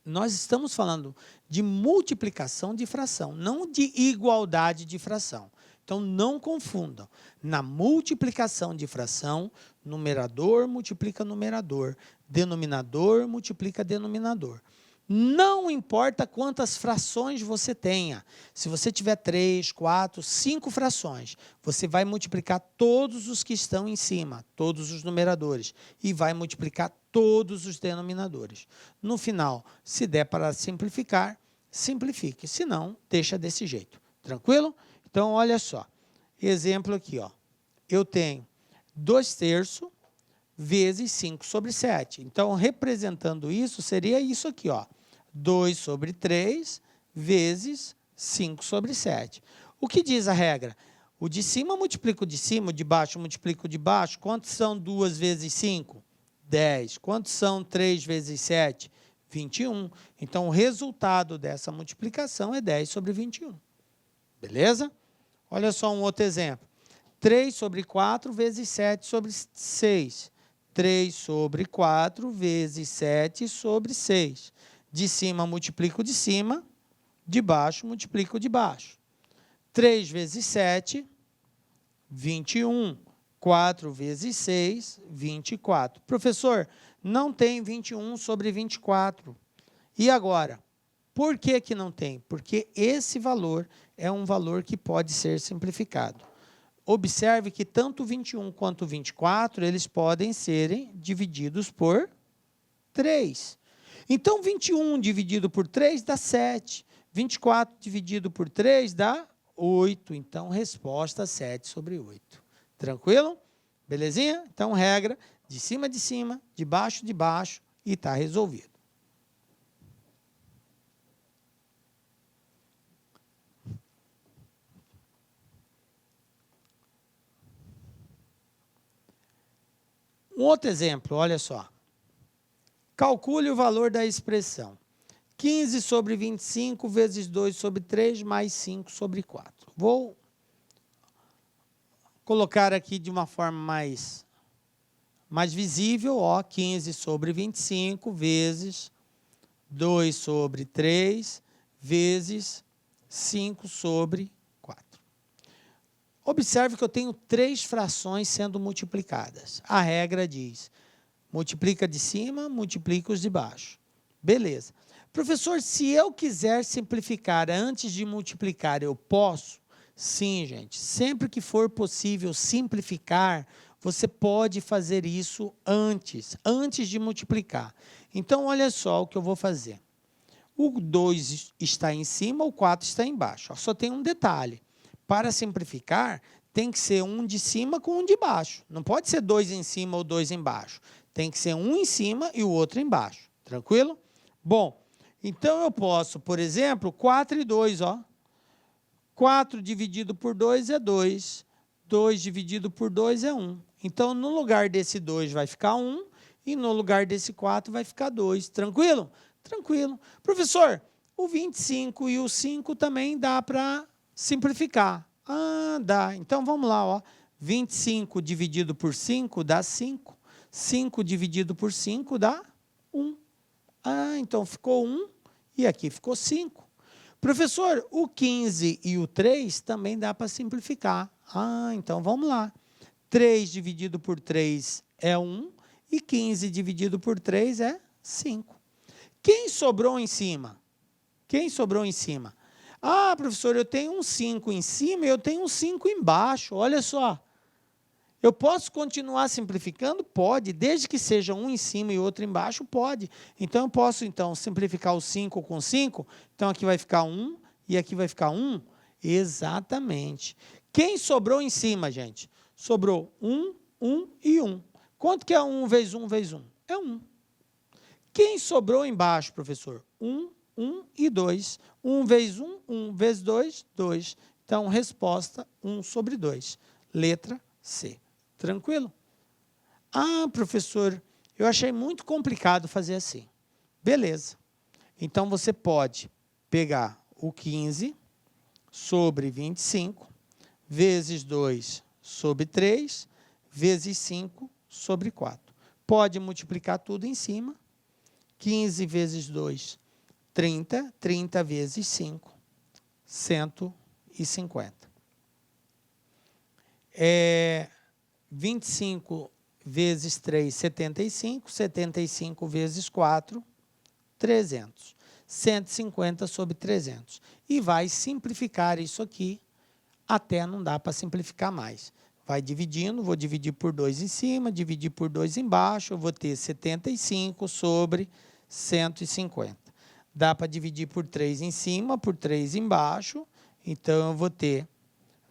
Nós estamos falando de multiplicação de fração, não de igualdade de fração. Então, não confundam. Na multiplicação de fração, numerador multiplica numerador, denominador multiplica denominador. Não importa quantas frações você tenha. Se você tiver 3, 4, 5 frações, você vai multiplicar todos os que estão em cima, todos os numeradores, e vai multiplicar todos os denominadores. No final, se der para simplificar, simplifique. Se não, deixa desse jeito. Tranquilo? Então, olha só. Exemplo aqui, ó. Eu tenho 2/3 vezes 5/7. Então, representando isso, seria isso aqui, ó. 2/3 vezes 5/7. O que diz a regra? O de cima multiplica o de cima, o de baixo multiplica o de baixo. Quantos são 2 vezes 5? 10. Quantos são 3 vezes 7? 21. Então, o resultado dessa multiplicação é 10/21. Beleza? Olha só um outro exemplo. 3/4 vezes 7/6. 3/4 vezes 7/6. De cima multiplico o de cima, de baixo multiplico o de baixo. 3 vezes 7, 21. 4 vezes 6, 24. Professor, não tem 21/24. E agora? Por que que não tem? Porque esse valor é um valor que pode ser simplificado. Observe que tanto 21 quanto 24, eles podem serem divididos por 3. Então, 21 dividido por 3 dá 7. 24 dividido por 3 dá 8. Então, resposta 7/8. Tranquilo? Belezinha? Então, regra de cima, de baixo e está resolvido. Um outro exemplo, olha só. Calcule o valor da expressão 15/25 vezes 2/3 mais 5/4. Vou colocar aqui de uma forma mais visível, ó, 15/25 vezes 2/3 vezes 5/4. Observe que eu tenho 3 frações sendo multiplicadas. A regra diz, multiplica de cima, multiplica os de baixo. Beleza. Professor, se eu quiser simplificar antes de multiplicar, eu posso? Sim, gente. Sempre que for possível simplificar, você pode fazer isso antes de multiplicar. Então, olha só o que eu vou fazer. O 2 está em cima, o 4 está embaixo. Só tem um detalhe. Para simplificar, tem que ser um de cima com um de baixo. Não pode ser 2 em cima ou 2 embaixo. Tem que ser um em cima e o outro embaixo. Tranquilo? Bom, então eu posso, por exemplo, 4 e 2, ó. 4 dividido por 2 é 2. 2 dividido por 2 é 1. Então, no lugar desse 2 vai ficar 1 e no lugar desse 4 vai ficar 2. Tranquilo? Tranquilo. Professor, o 25 e o 5 também dá para simplificar. Ah, dá. Então, vamos lá, ó. 25 dividido por 5 dá 5. 5 dividido por 5 dá 1. Ah, então ficou 1 e aqui ficou 5. Professor, o 15 e o 3 também dá para simplificar. Ah, então vamos lá. 3 dividido por 3 é 1 e 15 dividido por 3 é 5. Quem sobrou em cima? Quem sobrou em cima? Ah, professor, eu tenho um 5 em cima e eu tenho um 5 embaixo. Olha só. Eu posso continuar simplificando? Pode. Desde que seja um em cima e outro embaixo, pode. Então, eu posso, simplificar o 5 com 5. Então, aqui vai ficar 1 e aqui vai ficar 1. Exatamente. Quem sobrou em cima, gente? Sobrou 1, 1 e 1. Quanto que é 1 vezes 1 vezes 1? É 1. Quem sobrou embaixo, professor? 1, 1 e 2. 1 vezes 1, 1 vezes 2, 2. Então, resposta 1/2. Letra C. Tranquilo? Ah, professor, eu achei muito complicado fazer assim. Beleza. Então, você pode pegar o 15 sobre 25, vezes 2 sobre 3, vezes 5 sobre 4. Pode multiplicar tudo em cima. 15 vezes 2, 30. 30 vezes 5, 150. 25 vezes 3, 75. 75 vezes 4, 300. 150 sobre 300. E vai simplificar isso aqui até não dá para simplificar mais. Vai dividindo, vou dividir por 2 em cima, dividir por 2 embaixo, eu vou ter 75 sobre 150. Dá para dividir por 3 em cima, por 3 embaixo, então eu vou ter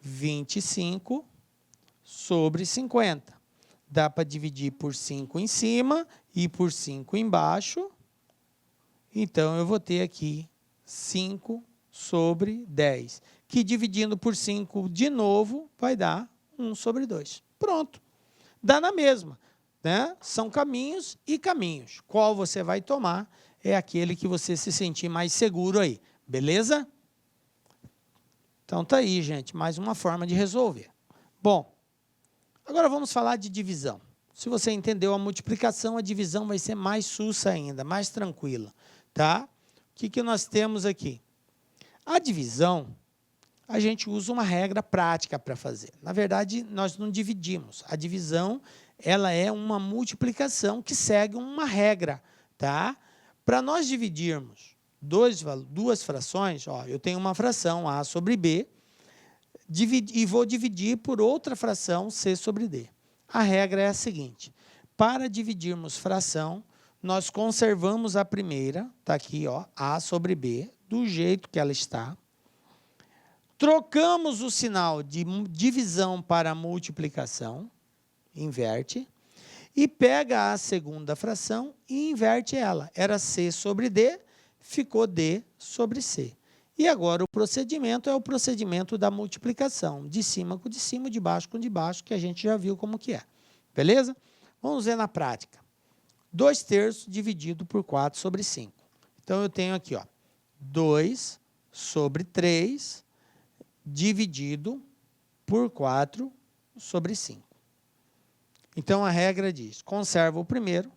25 sobre 50. Dá para dividir por 5 em cima e por 5 embaixo, então eu vou ter aqui 5 sobre 10, que dividindo por 5 de novo vai dar 1 sobre 2. Pronto. Dá na mesma, né? São caminhos e caminhos. Qual você vai tomar é aquele que você se sentir mais seguro aí. Beleza? Então tá aí, gente, mais uma forma de resolver. Bom, agora vamos falar de divisão. Se você entendeu a multiplicação, a divisão vai ser mais sussa ainda, mais tranquila, tá? O que nós temos aqui? A divisão, a gente usa uma regra prática para fazer. Na verdade, nós não dividimos. A divisão, ela é uma multiplicação que segue uma regra, tá? Para nós dividirmos duas frações, ó, eu tenho uma fração A sobre B, e vou dividir por outra fração C sobre D. A regra é a seguinte: para dividirmos fração, nós conservamos a primeira, está aqui, ó, A sobre B, do jeito que ela está. Trocamos o sinal de divisão para multiplicação, inverte, e pega a segunda fração e inverte ela. Era C sobre D, ficou D sobre C. E agora o procedimento é o procedimento da multiplicação, de cima com de cima, de baixo com de baixo, que a gente já viu como que é. Beleza? Vamos ver na prática. 2/3 dividido por 4 sobre 5. Então, eu tenho aqui, ó, 2 sobre 3 dividido por 4 sobre 5. Então, a regra diz, conserva o primeiro,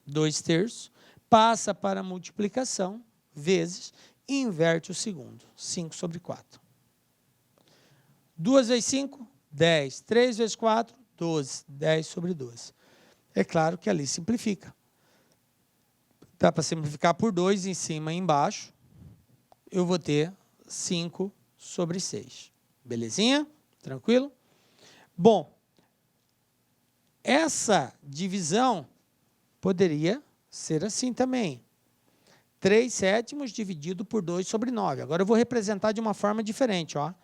2/3, passa para a multiplicação, vezes, e inverte o segundo, 5 sobre 4. 2 vezes 5, 10. 3 vezes 4, 12. 10 sobre 12. É claro que ali simplifica. Dá para simplificar por 2 em cima e embaixo. Eu vou ter 5 sobre 6. Belezinha? Tranquilo? Bom, essa divisão poderia ser assim também. 3/7 dividido por 2 sobre 9. Agora eu vou representar de uma forma diferente, ó.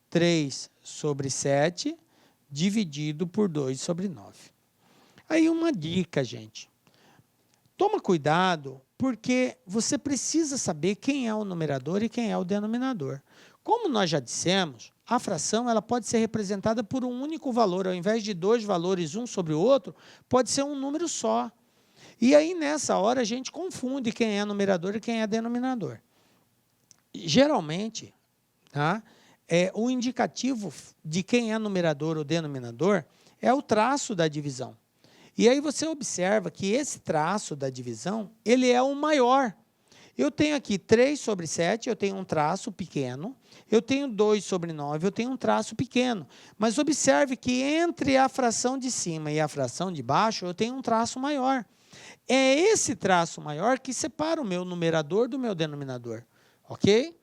3 sobre 7 dividido por 2 sobre 9. Aí uma dica, gente. Toma cuidado, porque você precisa saber quem é o numerador e quem é o denominador. Como nós já dissemos, a fração ela pode ser representada por um único valor. Ao invés de 2 valores, um sobre o outro, pode ser um número só. E aí, nessa hora, a gente confunde quem é numerador e quem é denominador. Geralmente, tá, o indicativo de quem é numerador ou denominador é o traço da divisão. E aí você observa que esse traço da divisão, ele é o maior. Eu tenho aqui 3 sobre 7, eu tenho um traço pequeno. Eu tenho 2 sobre 9, eu tenho um traço pequeno. Mas observe que entre a fração de cima e a fração de baixo, eu tenho um traço maior. É esse traço maior que separa o meu numerador do meu denominador. Ok?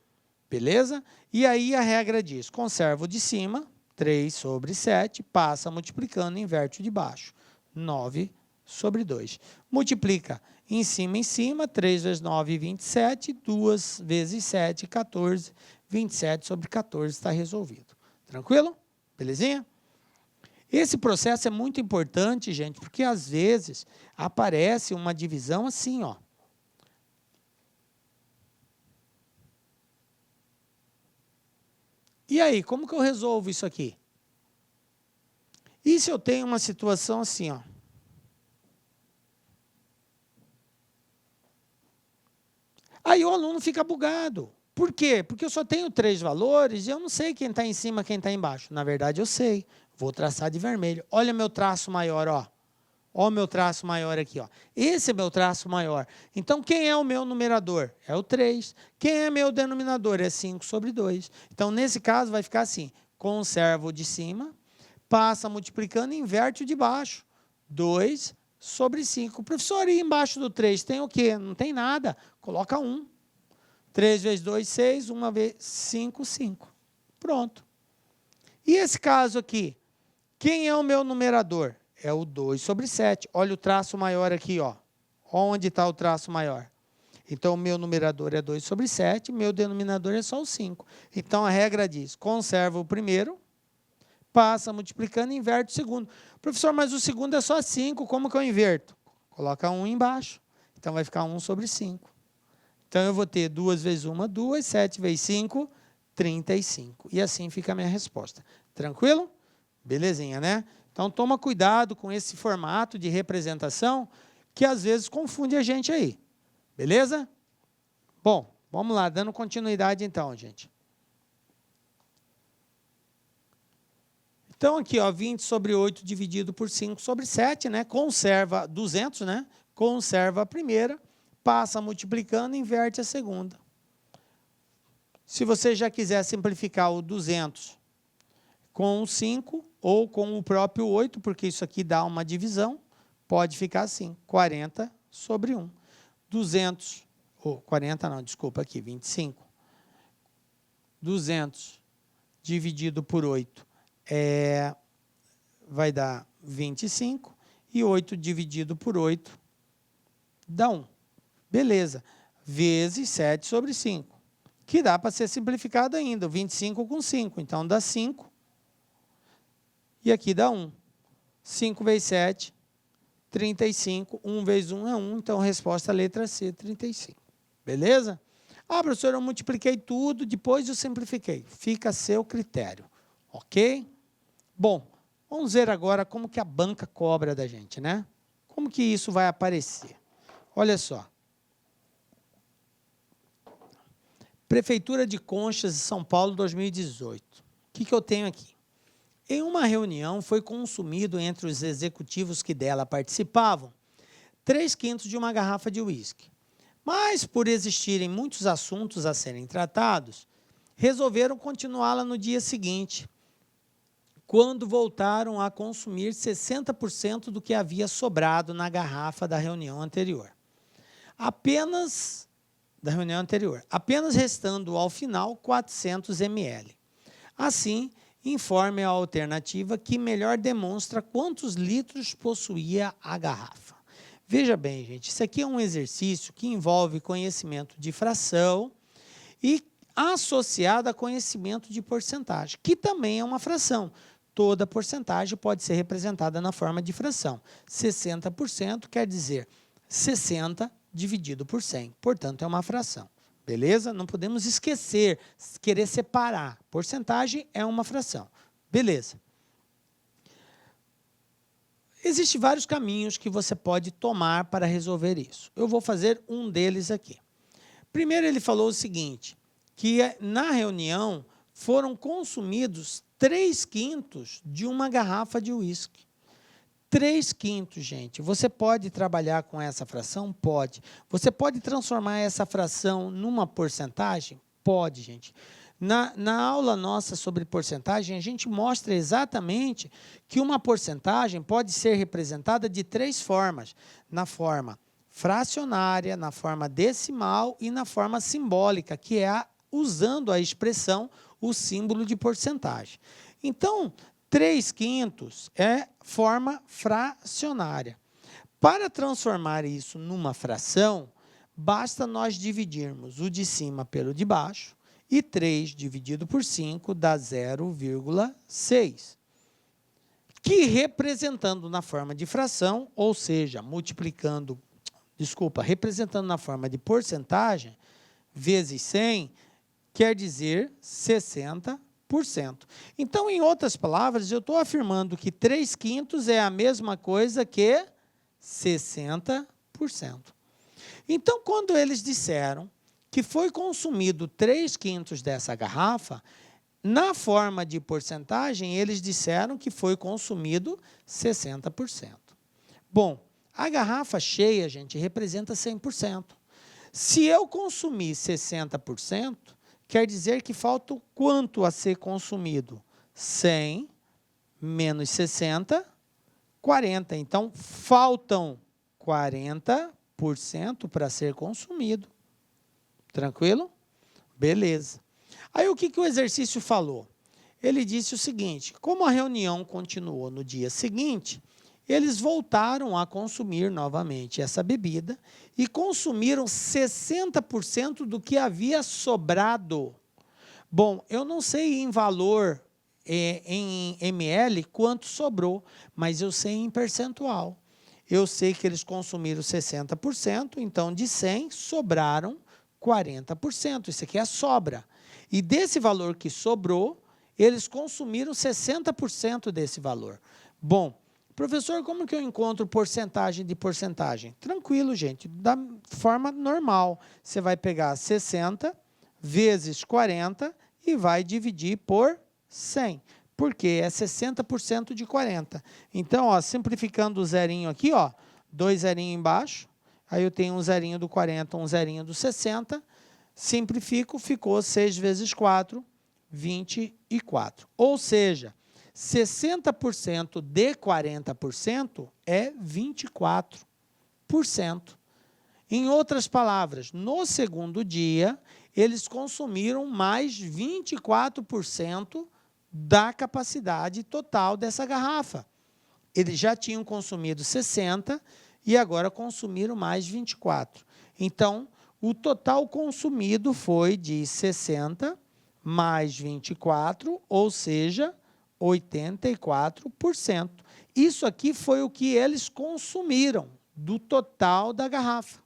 Beleza? E aí a regra diz, conserva o de cima, 3 sobre 7, passa multiplicando, inverte o de baixo. 9 sobre 2. Multiplica em cima, 3 vezes 9, 27, 2 vezes 7, 14, 27 sobre 14 está resolvido. Tranquilo? Belezinha? Esse processo é muito importante, gente, porque às vezes aparece uma divisão assim, ó. E aí, como que eu resolvo isso aqui? E se eu tenho uma situação assim, ó? Aí o aluno fica bugado. Por quê? Porque eu só tenho 3 valores e eu não sei quem está em cima, quem está embaixo. Na verdade, eu sei. Vou traçar de vermelho. Olha meu traço maior, ó. Olha o meu traço maior aqui, ó. Esse é meu traço maior. Então, quem é o meu numerador? É o 3. Quem é meu denominador? É 5 sobre 2. Então, nesse caso, vai ficar assim. Conserva o de cima, passa multiplicando e inverte o de baixo. 2 sobre 5. Professor, e embaixo do 3 tem o quê? Não tem nada. Coloca 1. 3 vezes 2, 6. 1 vezes 5, 5. Pronto. E esse caso aqui? Quem é o meu numerador? É o 2 sobre 7. Olha o traço maior aqui, ó. Onde está o traço maior? Então, o meu numerador é 2 sobre 7, meu denominador é só o 5. Então, a regra diz, conserva o primeiro, passa multiplicando e inverte o segundo. Professor, mas o segundo é só 5, como que eu inverto? Coloca 1 embaixo. Então, vai ficar 1 sobre 5. Então, eu vou ter 2 vezes 1, 2, 7 vezes 5, 35. E assim fica a minha resposta. Tranquilo? Belezinha, né? Então, toma cuidado com esse formato de representação que, às vezes, confunde a gente aí. Beleza? Bom, vamos lá, dando continuidade, então, gente. Então, aqui, ó, 20 sobre 8 dividido por 5 sobre 7, né? Conserva 200, né? Conserva a primeira, passa multiplicando e inverte a segunda. Se você já quiser simplificar o 200 com o 5 ou com o próprio 8, porque isso aqui dá uma divisão, pode ficar assim, 40 sobre 1. 200, ou 40 não, desculpa aqui, 25. 200 dividido por 8 vai dar 25, e 8 dividido por 8 dá 1. Beleza, vezes 7 sobre 5, que dá para ser simplificado ainda, 25 com 5, então dá 5, e aqui dá 1. 5 vezes 7, 35, 1 vezes 1 é 1, então resposta letra C, 35. Beleza? Ah, professor, eu multipliquei tudo, depois eu simplifiquei. Fica a seu critério, ok? Bom, vamos ver agora como que a banca cobra da gente, né? Como que isso vai aparecer? Olha só. Prefeitura de Conchas de São Paulo, 2018. O que eu tenho aqui? Em uma reunião, foi consumido entre os executivos que dela participavam 3/5 de uma garrafa de uísque. Mas, por existirem muitos assuntos a serem tratados, resolveram continuá-la no dia seguinte, quando voltaram a consumir 60% do que havia sobrado na garrafa da reunião anterior. Apenas restando ao final 400 ml. Assim, informe a alternativa que melhor demonstra quantos litros possuía a garrafa. Veja bem, gente, isso aqui é um exercício que envolve conhecimento de fração e associado a conhecimento de porcentagem, que também é uma fração. Toda porcentagem pode ser representada na forma de fração. 60% quer dizer 60 dividido por 100, portanto, é uma fração. Beleza? Não podemos esquecer, querer separar. Porcentagem é uma fração. Beleza. Existem vários caminhos que você pode tomar para resolver isso. Eu vou fazer um deles aqui. Primeiro, ele falou o seguinte, que na reunião foram consumidos 3/5 de uma garrafa de uísque. 3/5, gente. Você pode trabalhar com essa fração? Pode. Você pode transformar essa fração numa porcentagem? Pode, gente. Na aula nossa sobre porcentagem, a gente mostra exatamente que uma porcentagem pode ser representada de 3 formas. Na forma fracionária, na forma decimal e na forma simbólica, que é usando a expressão, o símbolo de porcentagem. Então, 3/5 é forma fracionária. Para transformar isso numa fração, basta nós dividirmos o de cima pelo de baixo, e 3 dividido por 5 dá 0,6. Que representando na forma de fração, ou seja, representando na forma de porcentagem, vezes 100, quer dizer 60%. Então, em outras palavras, eu estou afirmando que 3/5 é a mesma coisa que 60%. Então, quando eles disseram que foi consumido 3/5 dessa garrafa, na forma de porcentagem, eles disseram que foi consumido 60%. Bom, a garrafa cheia, gente, representa 100%. Se eu consumir 60%, quer dizer que falta quanto a ser consumido? 100 menos 60, 40. Então, faltam 40% para ser consumido. Tranquilo? Beleza. Aí, o que o exercício falou? Ele disse o seguinte: como a reunião continuou no dia seguinte, eles voltaram a consumir novamente essa bebida e consumiram 60% do que havia sobrado. Bom, eu não sei em valor, em ml, quanto sobrou, mas eu sei em percentual. Eu sei que eles consumiram 60%, então de 100 sobraram 40%. Isso aqui é a sobra. E desse valor que sobrou, eles consumiram 60% desse valor. Bom, professor, como que eu encontro porcentagem de porcentagem? Tranquilo, gente, da forma normal. Você vai pegar 60 vezes 40 e vai dividir por 100, porque é 60% de 40. Então, ó, simplificando o zerinho aqui, ó, 2 zerinhos embaixo, aí eu tenho um zerinho do 40, um zerinho do 60, simplifico, ficou 6 vezes 4, 24. Ou seja, 60% de 40% é 24%. Em outras palavras, no segundo dia, eles consumiram mais 24% da capacidade total dessa garrafa. Eles já tinham consumido 60% e agora consumiram mais 24%. Então, o total consumido foi de 60 mais 24, ou seja, 84%. Isso aqui foi o que eles consumiram do total da garrafa.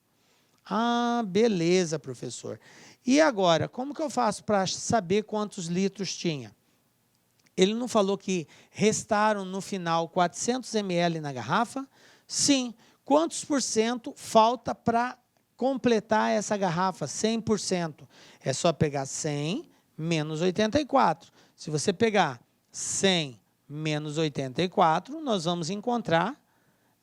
Ah, beleza, professor. E agora, como que eu faço para saber quantos litros tinha? Ele não falou que restaram no final 400 ml na garrafa? Sim. Quantos por cento falta para completar essa garrafa? 100%. É só pegar 100 menos 84. Se você pegar 100 menos 84, nós vamos encontrar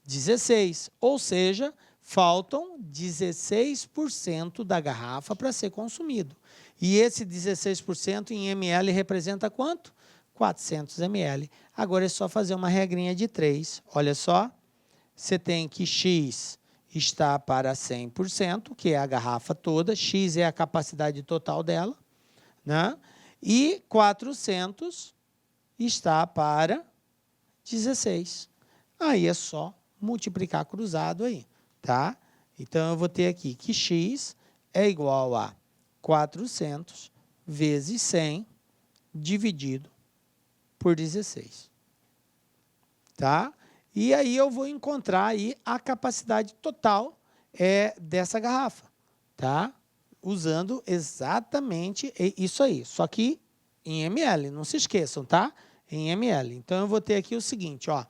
16. Ou seja, faltam 16% da garrafa para ser consumido. E esse 16% em ml representa quanto? 400 ml. Agora é só fazer uma regrinha de 3. Olha só, você tem que X está para 100%, que é a garrafa toda, X é a capacidade total dela, né? E 400 está para 16. Aí é só multiplicar cruzado aí, tá? Então, eu vou ter aqui que X é igual a 400 vezes 100 dividido por 16. Tá? E aí eu vou encontrar aí a capacidade total dessa garrafa, tá? Usando exatamente isso aí, só que em ml, não se esqueçam, tá? Em ml. Então, eu vou ter aqui o seguinte, ó,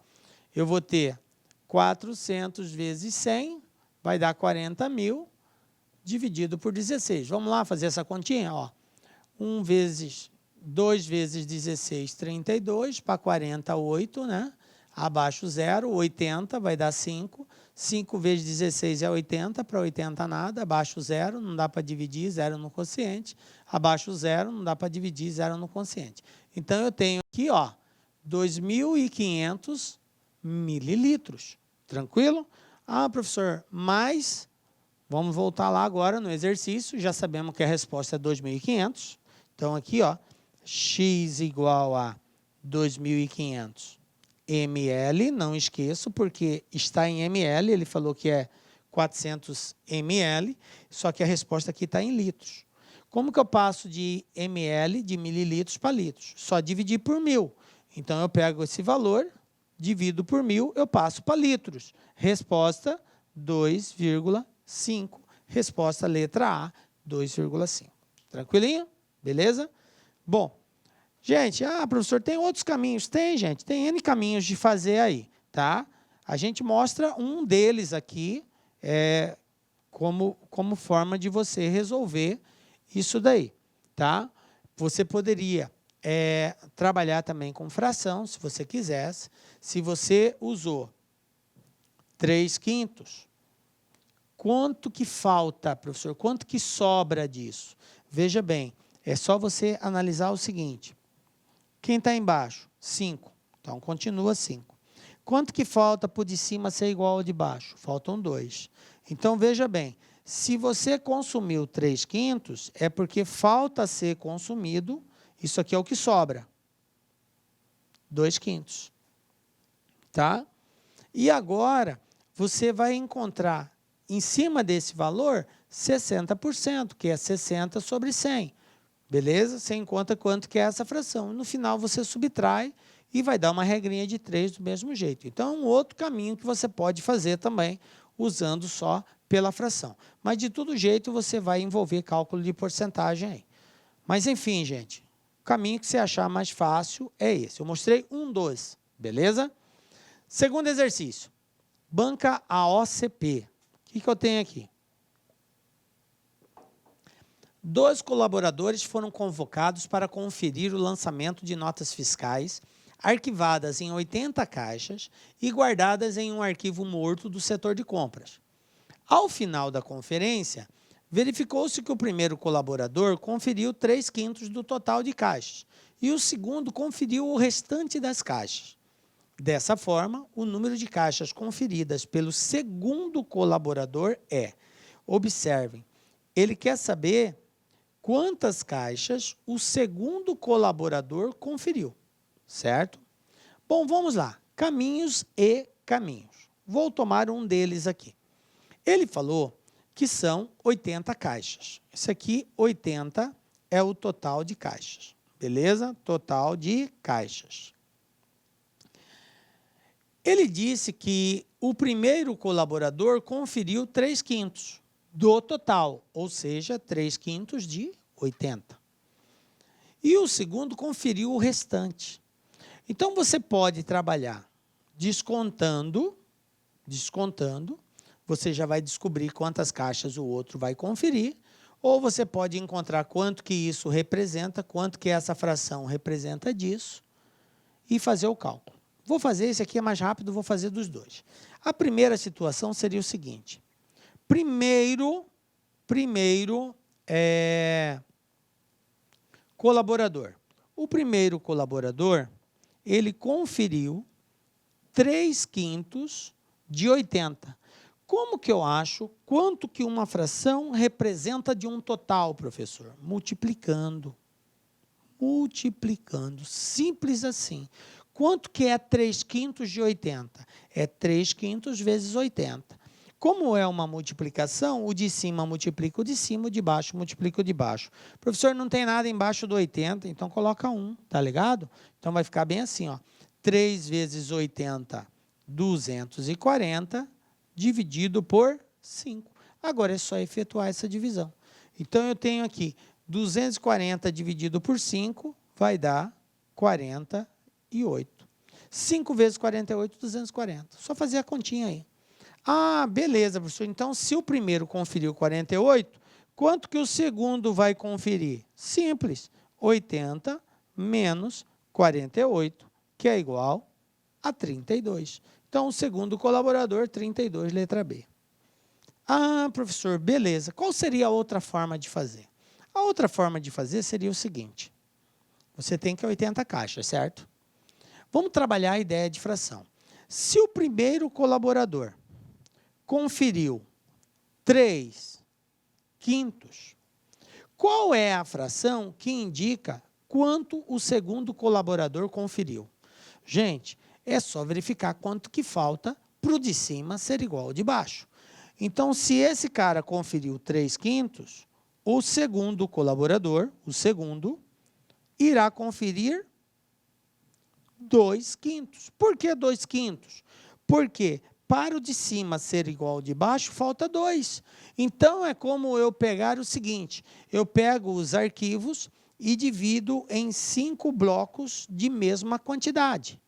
eu vou ter 400 vezes 100, vai dar 40.000, dividido por 16. Vamos lá fazer essa continha, ó. 2 vezes 16, 32, para 40, 8, né? Abaixo 0, 80, vai dar 5. 5 vezes 16 é 80, para 80 nada. Abaixo 0, não dá para dividir, 0 no quociente. Abaixo 0, não dá para dividir, 0 no quociente. Então, eu tenho aqui, ó, 2.500 mililitros. Tranquilo? Ah, professor, mas vamos voltar lá agora no exercício. Já sabemos que a resposta é 2.500. Então, aqui, ó, X igual a 2.500 ml, não esqueço, porque está em ml, ele falou que é 400 ml, só que a resposta aqui está em litros. Como que eu passo de ml, de mililitros, para litros? Só dividir por 1.000. Então, eu pego esse valor, divido por 1.000, eu passo para litros. Resposta 2,5. Resposta letra A, 2,5. Tranquilinho? Beleza? Bom, Gente, professor, tem outros caminhos? Tem, gente, tem N caminhos de fazer aí, tá? A gente mostra um deles aqui, como forma de você resolver isso daí, tá? Você poderia trabalhar também com fração, se você quisesse. Se você usou 3/5, quanto que falta, professor? Quanto que sobra disso? Veja bem, é só você analisar o seguinte. Quem está embaixo? 5. Então, continua 5. Quanto que falta para o de cima ser igual ao de baixo? Faltam 2. Então, veja bem, se você consumiu 3/5, é porque falta ser consumido, isso aqui é o que sobra, 2/5. Tá? E agora, você vai encontrar, em cima desse valor, 60%, que é 60 sobre 100. Beleza? Você encontra quanto que é essa fração. No final, você subtrai e vai dar uma regrinha de 3 do mesmo jeito. Então, é um outro caminho que você pode fazer também, usando só pela fração. Mas, de todo jeito, você vai envolver cálculo de porcentagem aí. Mas, enfim, gente, o caminho que você achar mais fácil é esse. Eu mostrei um dos, beleza? Segundo exercício, banca a OCP. O que eu tenho aqui? 2 colaboradores foram convocados para conferir o lançamento de notas fiscais arquivadas em 80 caixas e guardadas em um arquivo morto do setor de compras. Ao final da conferência, verificou-se que o primeiro colaborador conferiu 3/5 do total de caixas e o segundo conferiu o restante das caixas. Dessa forma, o número de caixas conferidas pelo segundo colaborador é, observem, ele quer saber quantas caixas o segundo colaborador conferiu, certo? Bom, vamos lá. Caminhos e caminhos. Vou tomar um deles aqui. Ele falou que são 80 caixas. Isso aqui, 80, é o total de caixas. Beleza? Total de caixas. Ele disse que o primeiro colaborador conferiu 3/5 do total, ou seja, 3/5 de 80. E o segundo conferiu o restante. Então, você pode trabalhar descontando, você já vai descobrir quantas caixas o outro vai conferir, ou você pode encontrar quanto que isso representa, quanto que essa fração representa disso, e fazer o cálculo. Vou fazer, esse aqui é mais rápido, vou fazer dos dois. A primeira situação seria o seguinte. Primeiro colaborador. O primeiro colaborador, ele conferiu 3/5 de 80. Como que eu acho quanto que uma fração representa de um total, professor? Multiplicando. Multiplicando. Simples assim. Quanto que é 3/5 de 80? É 3/5 vezes 80. Como é uma multiplicação, o de cima multiplica o de cima, o de baixo multiplica o de baixo. Professor, não tem nada embaixo do 80, então coloca 1, tá ligado? Então vai ficar bem assim, ó. 3 vezes 80, 240, dividido por 5. Agora é só efetuar essa divisão. Então, eu tenho aqui 240 dividido por 5, vai dar 48. 5 vezes 48, 240. Só fazer a continha aí. Ah, beleza, professor. Então, se o primeiro conferiu 48, quanto que o segundo vai conferir? Simples. 80 menos 48, que é igual a 32. Então, o segundo colaborador, 32, letra B. Ah, professor, beleza. Qual seria a outra forma de fazer? A outra forma de fazer seria o seguinte. Você tem que 80 caixas, certo? Vamos trabalhar a ideia de fração. Se o primeiro colaborador conferiu 3/5, qual é a fração que indica quanto o segundo colaborador conferiu? Gente, é só verificar quanto que falta para o de cima ser igual ao de baixo. Então, se esse cara conferiu 3/5, o segundo colaborador, irá conferir 2/5. Por que 2/5? Porque para o de cima ser igual ao de baixo, falta 2. Então, é como eu pegar o seguinte, eu pego os arquivos e divido em 5 blocos de mesma quantidade.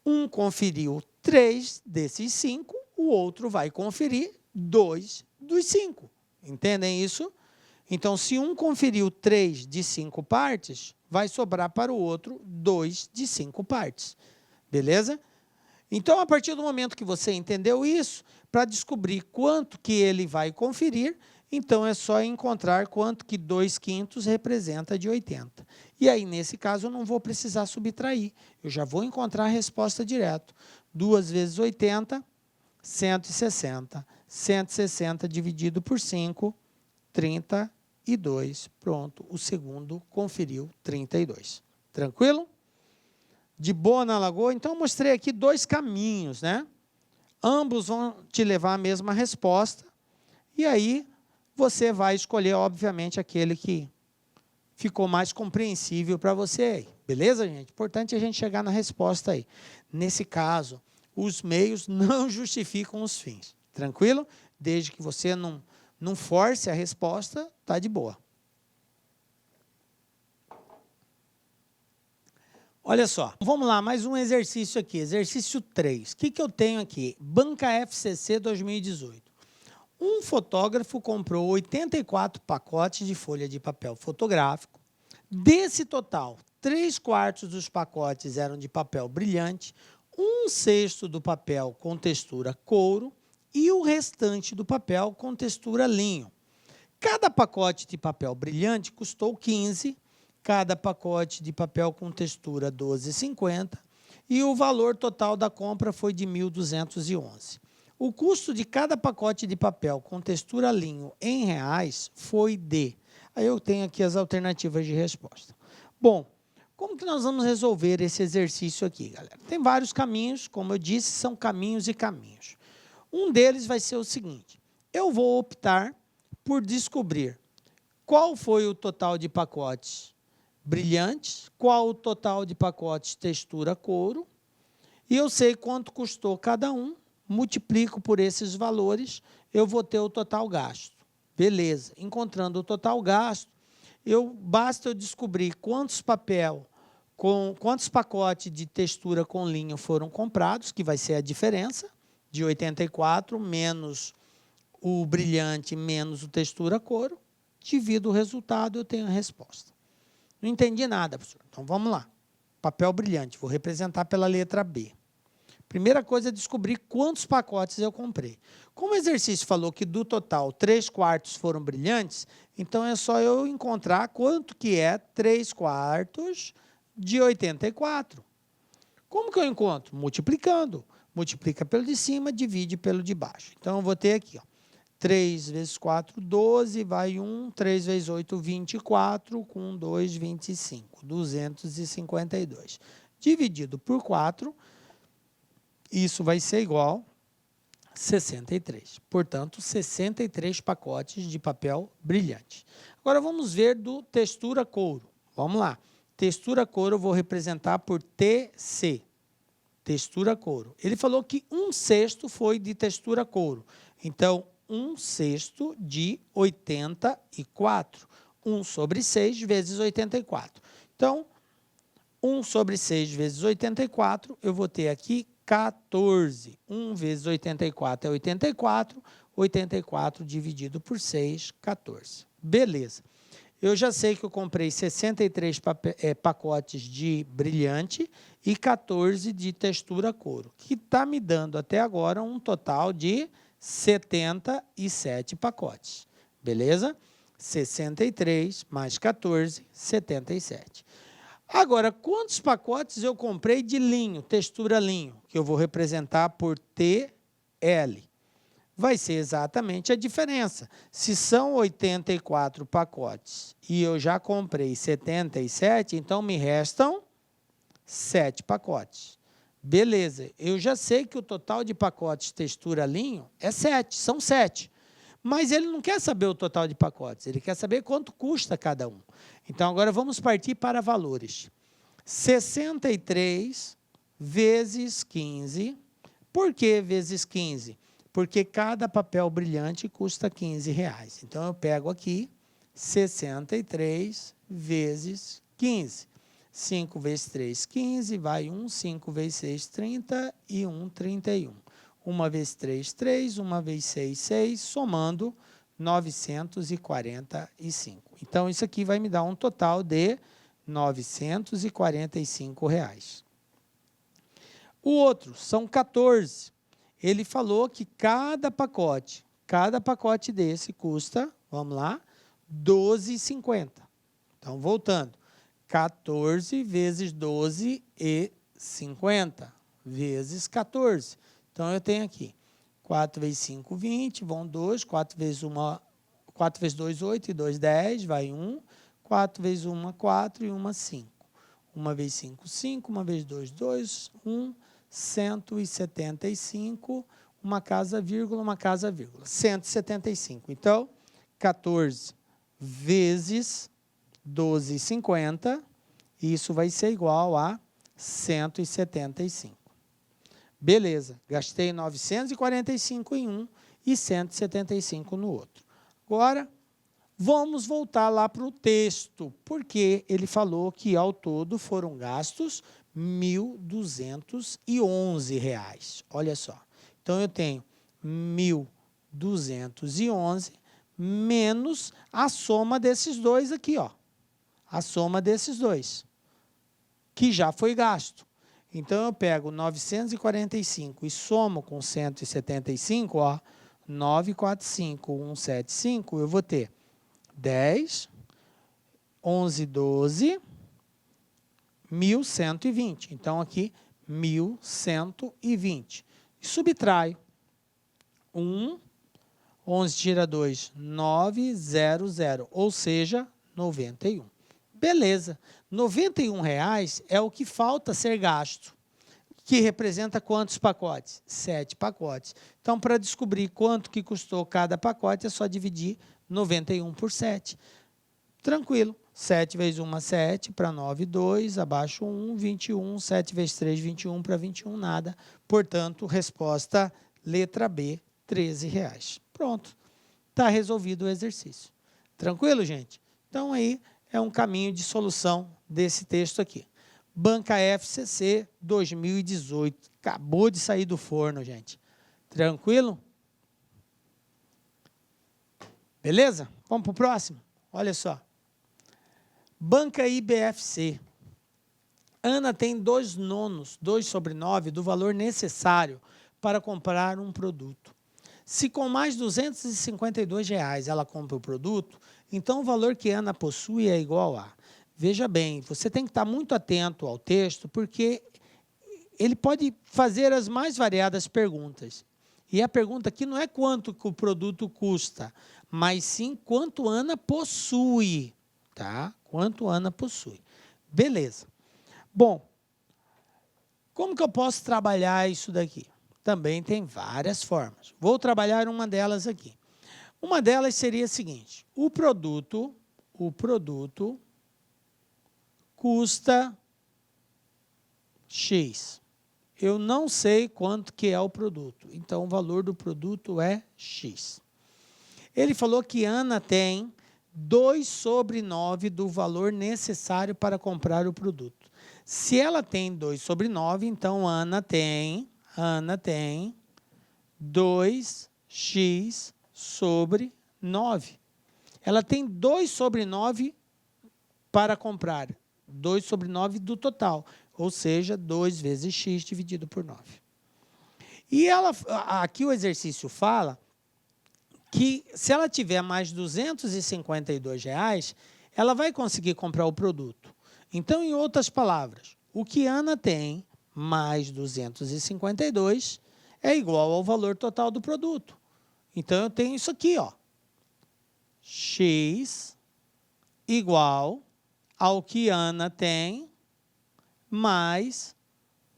Um conferiu 3 desses 5, o outro vai conferir 2 dos 5. Entendem isso? Então, se um conferiu 3 de 5 partes, vai sobrar para o outro 2 de 5 partes. Beleza? Então, a partir do momento que você entendeu isso, para descobrir quanto que ele vai conferir, então é só encontrar quanto que 2/5 representa de 80. E aí, nesse caso, eu não vou precisar subtrair. Eu já vou encontrar a resposta direto. 2 vezes 80, 160. 160 dividido por 5, 32. Pronto, o segundo conferiu 32. Tranquilo? De boa na lagoa? Então, eu mostrei aqui 2 caminhos, né? Ambos vão te levar à mesma resposta. E aí, você vai escolher, obviamente, aquele que ficou mais compreensível para você aí. Beleza, gente? Importante a gente chegar na resposta aí. Nesse caso, os meios não justificam os fins. Tranquilo? Desde que você não force a resposta, tá de boa. Olha só, vamos lá, mais um exercício aqui, exercício 3. O que eu tenho aqui? Banca FCC 2018. Um fotógrafo comprou 84 pacotes de folha de papel fotográfico. Desse total, 3/4 dos pacotes eram de papel brilhante, 1/6 do papel com textura couro e o restante do papel com textura linho. Cada pacote de papel brilhante custou 15, cada pacote de papel com textura 12,50 e o valor total da compra foi de 1.211. O custo de cada pacote de papel com textura linho em reais foi de... Aí eu tenho aqui as alternativas de resposta. Bom, como que nós vamos resolver esse exercício aqui, galera? Tem vários caminhos, como eu disse, são caminhos e caminhos. Um deles vai ser o seguinte, eu vou optar por descobrir qual foi o total de pacotes brilhantes, qual o total de pacotes textura couro, e eu sei quanto custou cada um, multiplico por esses valores, eu vou ter o total gasto. Beleza, encontrando o total gasto, basta eu descobrir quantos pacotes de textura com linho foram comprados, que vai ser a diferença, de 84 menos o brilhante menos o textura couro, divido o resultado, eu tenho a resposta. Não entendi nada, professor. Então, vamos lá. Papel brilhante, vou representar pela letra B. Primeira coisa é descobrir quantos pacotes eu comprei. Como o exercício falou que do total 3/4 foram brilhantes, então é só eu encontrar quanto que é 3/4 de 84. Como que eu encontro? Multiplicando. Multiplica pelo de cima, divide pelo de baixo. Então, eu vou ter aqui, ó, 3 vezes 4, 12, vai 1, 3 vezes 8, 24, com 2, 25, 252. Dividido por 4, isso vai ser igual a 63. Portanto, 63 pacotes de papel brilhante. Agora, vamos ver do textura couro. Vamos lá. Textura couro eu vou representar por TC. Textura couro. Ele falou que 1/6 foi de textura couro. Então, 1/6 de 84. 1 sobre 6 vezes 84. Então, 1 sobre 6 vezes 84, eu vou ter aqui 14. 1 vezes 84 é 84. 84 dividido por 6, 14. Beleza. Eu já sei que eu comprei 63 pacotes de brilhante e 14 de textura couro, que está me dando até agora um total de 77 pacotes. Beleza? 63 mais 14, 77. Agora, quantos pacotes eu comprei de linho, textura linho, que eu vou representar por TL? Vai ser exatamente a diferença. Se são 84 pacotes e eu já comprei 77, então me restam 7 pacotes. Beleza, eu já sei que o total de pacotes textura linho é 7, são 7. Mas ele não quer saber o total de pacotes, ele quer saber quanto custa cada um. Então, agora vamos partir para valores. 63 vezes 15. Por que vezes 15? Porque cada papel brilhante custa R$15. Então, eu pego aqui 63 vezes 15. 5 vezes 3, 15, vai 1, 5 vezes 6, 30 e 1, 31. 1 vezes 3, 3, 1 vezes 6, 6, somando 945. Então, isso aqui vai me dar um total de R$ 945. O outro são 14. Ele falou que cada pacote desse custa, vamos lá, R$ 12,50. Então, voltando. 14 vezes 12 e 50 vezes 14. Então, eu tenho aqui 4 vezes 5, 20, vão 2, 4 vezes 2, 8, e 2, 10, vai 1, 4 vezes 1, 4 e 1, 5. 1 vezes 5, 5, 1 vezes 2, 2, 1, 175, uma casa, vírgula, 175. Então, 14 vezes 12,50, isso vai ser igual a 175. Beleza, gastei 945 em um e 175 no outro. Agora, vamos voltar lá para o texto, porque ele falou que ao todo foram gastos R$ 1.211. Olha só, então eu tenho 1.211 menos a soma desses dois aqui, ó. A soma desses dois, que já foi gasto. Então, eu pego 945 e somo com 175, ó, 945, 175, eu vou ter 10, 11, 12, 1.120. Então, aqui, 1.120. E subtraio 1, 11 tira 2, 900, ou seja, 91. Beleza, R$ 91,00 é o que falta ser gasto, que representa quantos pacotes? 7 pacotes. Então, para descobrir quanto que custou cada pacote, é só dividir 91 por 7. Tranquilo. 7 vezes 1, 7, para 9, 2, abaixo 1, 21, 7 vezes 3, 21, para 21, nada. Portanto, resposta letra B, R$ 13,00. Pronto, está resolvido o exercício. Tranquilo, gente? Então, aí é um caminho de solução desse texto aqui. Banca FCC 2018. Acabou de sair do forno, gente. Tranquilo? Beleza? Vamos para o próximo? Olha só. Banca IBFC. Ana tem 2/9, 2/9 do valor necessário para comprar um produto. Se com mais R$ 252,00 ela compra o produto, então o valor que Ana possui é igual a... Veja bem, você tem que estar muito atento ao texto, porque ele pode fazer as mais variadas perguntas. E a pergunta aqui não é quanto que o produto custa, mas sim quanto Ana possui. Tá? Quanto Ana possui. Beleza. Bom, como que eu posso trabalhar isso daqui? Também tem várias formas. Vou trabalhar uma delas aqui. Uma delas seria a seguinte: o produto custa X. Eu não sei quanto que é o produto, então o valor do produto é X. Ele falou que Ana tem 2/9 do valor necessário para comprar o produto. Se ela tem 2/9, então Ana tem 2x/9. Ela tem 2/9 para comprar, 2/9 do total, ou seja, 2 vezes x dividido por 9. E aqui o exercício fala que se ela tiver mais R$ 252,00, ela vai conseguir comprar o produto. Então, em outras palavras, o que Ana tem mais 252 é igual ao valor total do produto. Então, eu tenho isso aqui, ó. X igual ao que Ana tem mais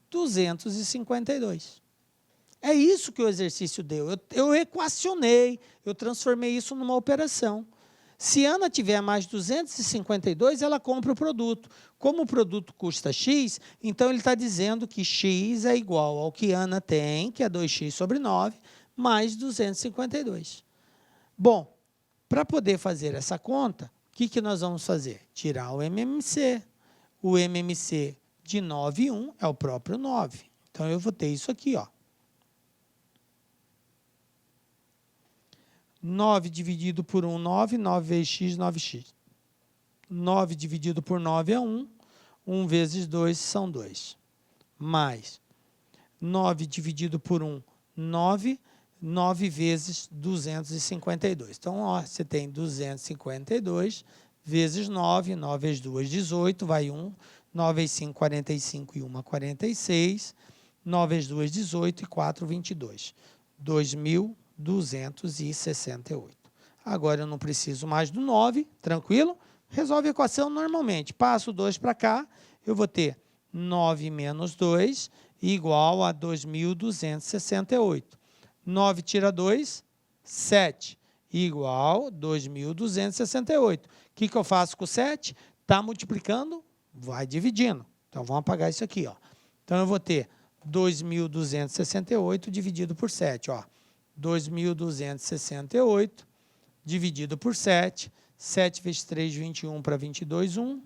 252. É isso que o exercício deu. Eu equacionei, eu transformei isso numa operação. Se Ana tiver mais 252, ela compra o produto. Como o produto custa X, então ele está dizendo que X é igual ao que Ana tem, que é 2x/9, mais 252. Bom, Para poder fazer essa conta, o que nós vamos fazer? Tirar o MMC. O MMC de 9 e 1 é o próprio 9. Então, eu vou ter isso aqui, ó. 9 dividido por 1, 9. 9 vezes x, 9x. 9 dividido por 9 é 1. 1 vezes 2 são 2. Mais 9 dividido por 1, 9. 9 vezes 252. Então, ó, você tem 252 vezes 9. 9 vezes 2, 18. Vai 1. 9 vezes 5, 45. E 1, 46. 9 vezes 2, 18. E 4, 22. 2.268. Agora, eu não preciso mais do 9. Tranquilo? Resolve a equação normalmente. Passo 2 para cá. Eu vou ter 9 menos 2 igual a 2.268. 9 tira 2, 7, igual a 2.268. O que eu faço com o 7? Está multiplicando, vai dividindo. Então, vamos apagar isso aqui, ó. Então, eu vou ter 2.268 dividido por 7, ó. 2.268 dividido por 7. 7 vezes 3, 21 para 22, 1.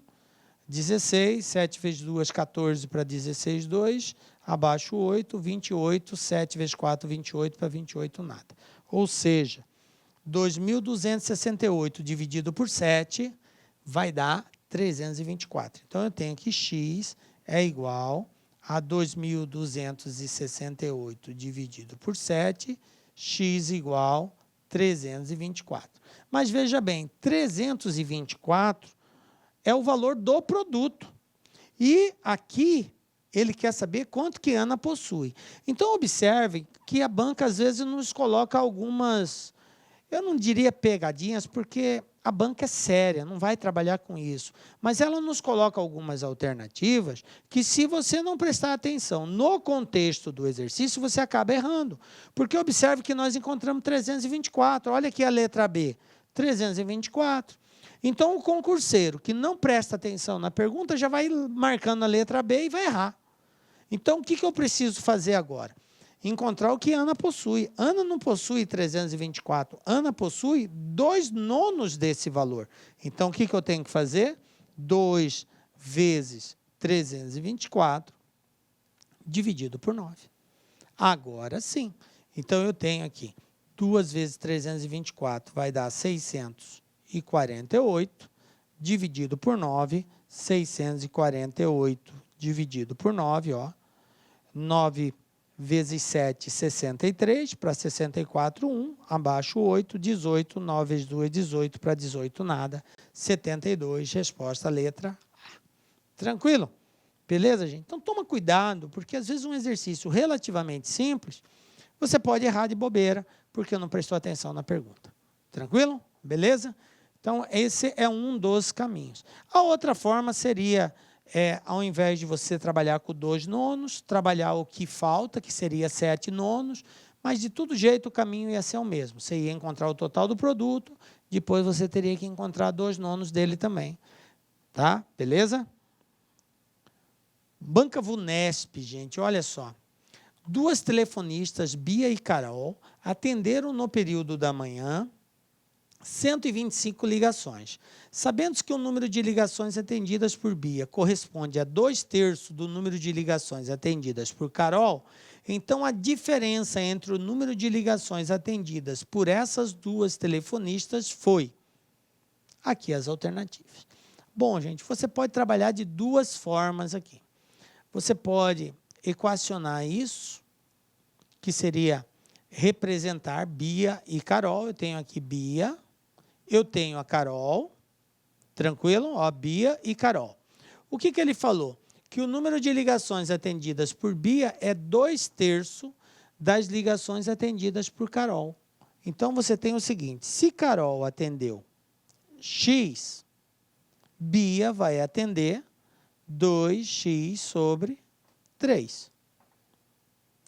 16, 7 vezes 2, 14 para 16, 2. Abaixo 8, 28, 7 vezes 4, 28 para 28, nada. Ou seja, 2.268 dividido por 7 vai dar 324. Então, eu tenho que x é igual a 2.268 dividido por 7, x igual a 324. Mas veja bem, 324 é o valor do produto. E aqui ele quer saber quanto que Ana possui. Então, observe que a banca, às vezes, nos coloca algumas, eu não diria pegadinhas, porque a banca é séria, não vai trabalhar com isso. Mas ela nos coloca algumas alternativas que, se você não prestar atenção no contexto do exercício, você acaba errando. Porque observe que nós encontramos 324. Olha aqui a letra B, 324. Então, o concurseiro que não presta atenção na pergunta já vai marcando a letra B e vai errar. Então, o que eu preciso fazer agora? Encontrar o que Ana possui. Ana não possui 324. Ana possui 2/9 desse valor. Então, o que eu tenho que fazer? 2 vezes 324 dividido por 9. Agora sim. Então, eu tenho aqui 2 vezes 324 vai dar 648 dividido por 9. 648 dividido por 9, ó. 9 vezes 7, 63, para 64, 1, abaixo 8, 18, 9 vezes 2, 18, para 18, nada, 72, resposta, letra A. Tranquilo? Beleza, gente? Então, toma cuidado, porque às vezes um exercício relativamente simples, você pode errar de bobeira, porque não prestou atenção na pergunta. Tranquilo? Beleza? Então, esse é um dos caminhos. A outra forma seria, ao invés de você trabalhar com 2/9, trabalhar o que falta, que seria 7/9, mas de todo jeito o caminho ia ser o mesmo. Você ia encontrar o total do produto, depois você teria que encontrar 2/9 dele também. Tá? Beleza? Banca Vunesp, gente, olha só. 2 telefonistas, Bia e Carol, atenderam no período da manhã 125 ligações. Sabendo que o número de ligações atendidas por Bia corresponde a 2/3 do número de ligações atendidas por Carol, então a diferença entre o número de ligações atendidas por essas 2 telefonistas foi... Aqui as alternativas. Bom, gente, você pode trabalhar de 2 formas aqui. Você pode equacionar isso, que seria representar Bia e Carol. Eu tenho aqui Bia, eu tenho a Carol, tranquilo? Ó, Bia e Carol. O que ele falou? Que o número de ligações atendidas por Bia é 2/3 das ligações atendidas por Carol. Então, você tem o seguinte, se Carol atendeu X, Bia vai atender 2x sobre 3.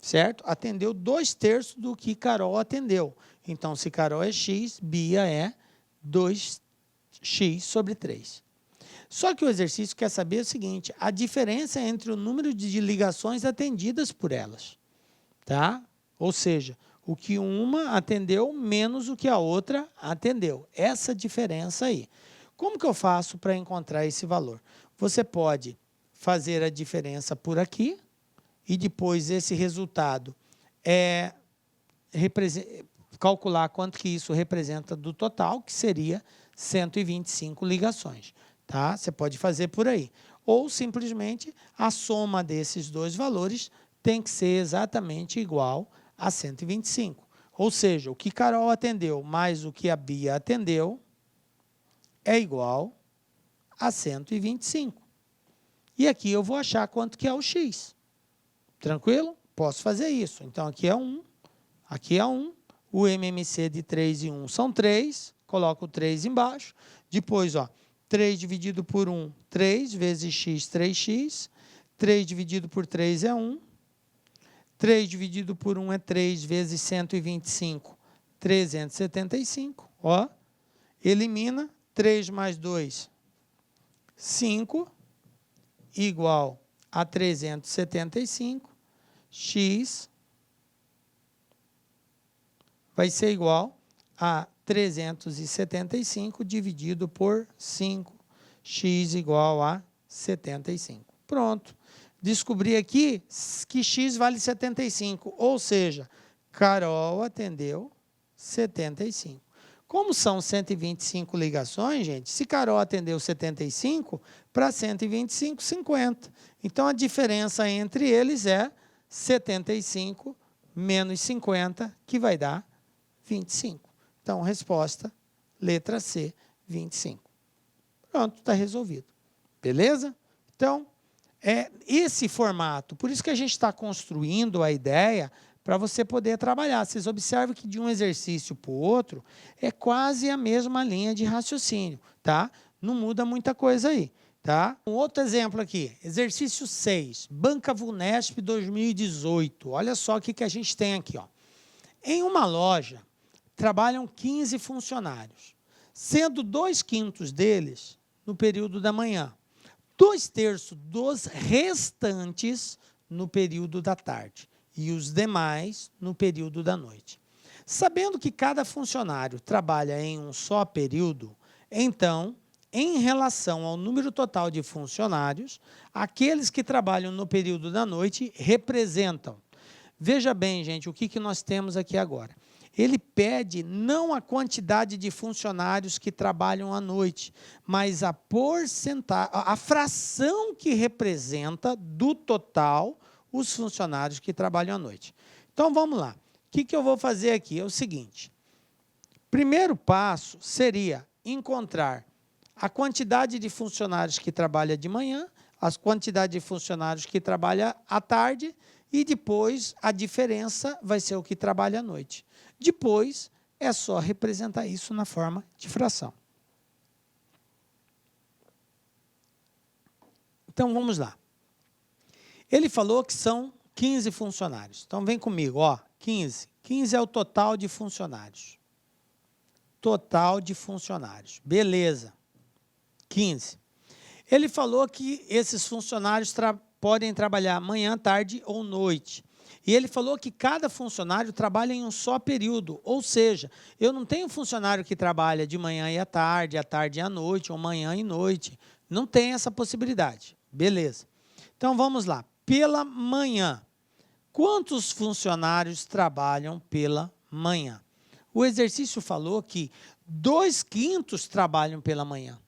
Certo? Atendeu 2/3 do que Carol atendeu. Então, se Carol é X, Bia é 2x sobre 3. Só que o exercício quer saber o seguinte, a diferença entre o número de ligações atendidas por elas. Tá? Ou seja, o que uma atendeu menos o que a outra atendeu. Essa diferença aí. Como que eu faço para encontrar esse valor? Você pode fazer a diferença por aqui e depois esse resultado calcular quanto que isso representa do total, que seria 125 ligações. Tá? Você pode fazer por aí. Ou, simplesmente, a soma desses dois valores tem que ser exatamente igual a 125. Ou seja, o que Carol atendeu mais o que a Bia atendeu é igual a 125. E aqui eu vou achar quanto que é o X. Tranquilo? Posso fazer isso. Então, aqui é 1, aqui é 1. O MMC de 3 e 1 são 3. Coloco o 3 embaixo. Depois, ó, 3 dividido por 1, 3 vezes x, 3x. 3 dividido por 3 é 1. 3 dividido por 1 é 3 vezes 125, 375. Ó, elimina 3 mais 2, 5, igual a 375. X vai ser igual a 375 dividido por 5. X igual a 75. Pronto. Descobri aqui que X vale 75, ou seja, Carol atendeu 75. Como são 125 ligações, gente, se Carol atendeu 75, para 125, 50. Então, a diferença entre eles é 75 menos 50, que vai dar 25. Então, resposta, letra C, 25. Pronto, está resolvido. Beleza? Então, é esse formato. Por isso que a gente está construindo a ideia para você poder trabalhar. Vocês observam que de um exercício para o outro é quase a mesma linha de raciocínio, tá? Não muda muita coisa aí, tá? Um outro exemplo aqui, exercício 6, Banca Vunesp 2018. Olha só o que a gente tem aqui, ó. Em uma loja, trabalham 15 funcionários, sendo 2/5 deles no período da manhã. 2/3 dos restantes no período da tarde e os demais no período da noite. Sabendo que cada funcionário trabalha em um só período, então, em relação ao número total de funcionários, aqueles que trabalham no período da noite representam. Veja bem, gente, o que nós temos aqui agora. Ele pede não a quantidade de funcionários que trabalham à noite, mas a porcentagem, a fração que representa do total os funcionários que trabalham à noite. Então, vamos lá. O que eu vou fazer aqui? É o seguinte. Primeiro passo seria encontrar a quantidade de funcionários que trabalham de manhã, a quantidade de funcionários que trabalham à tarde, e depois a diferença vai ser o que trabalha à noite. Depois, é só representar isso na forma de fração. Então, vamos lá. Ele falou que são 15 funcionários. Então, vem comigo, ó, 15. 15 é o total de funcionários. Total de funcionários. Beleza. 15. Ele falou que esses funcionários podem trabalhar manhã, tarde ou noite. E ele falou que cada funcionário trabalha em um só período, ou seja, eu não tenho funcionário que trabalha de manhã e à tarde e à noite, ou manhã e noite. Não tem essa possibilidade. Beleza. Então, vamos lá. Pela manhã. Quantos funcionários trabalham pela manhã? O exercício falou que 2/5 trabalham pela manhã.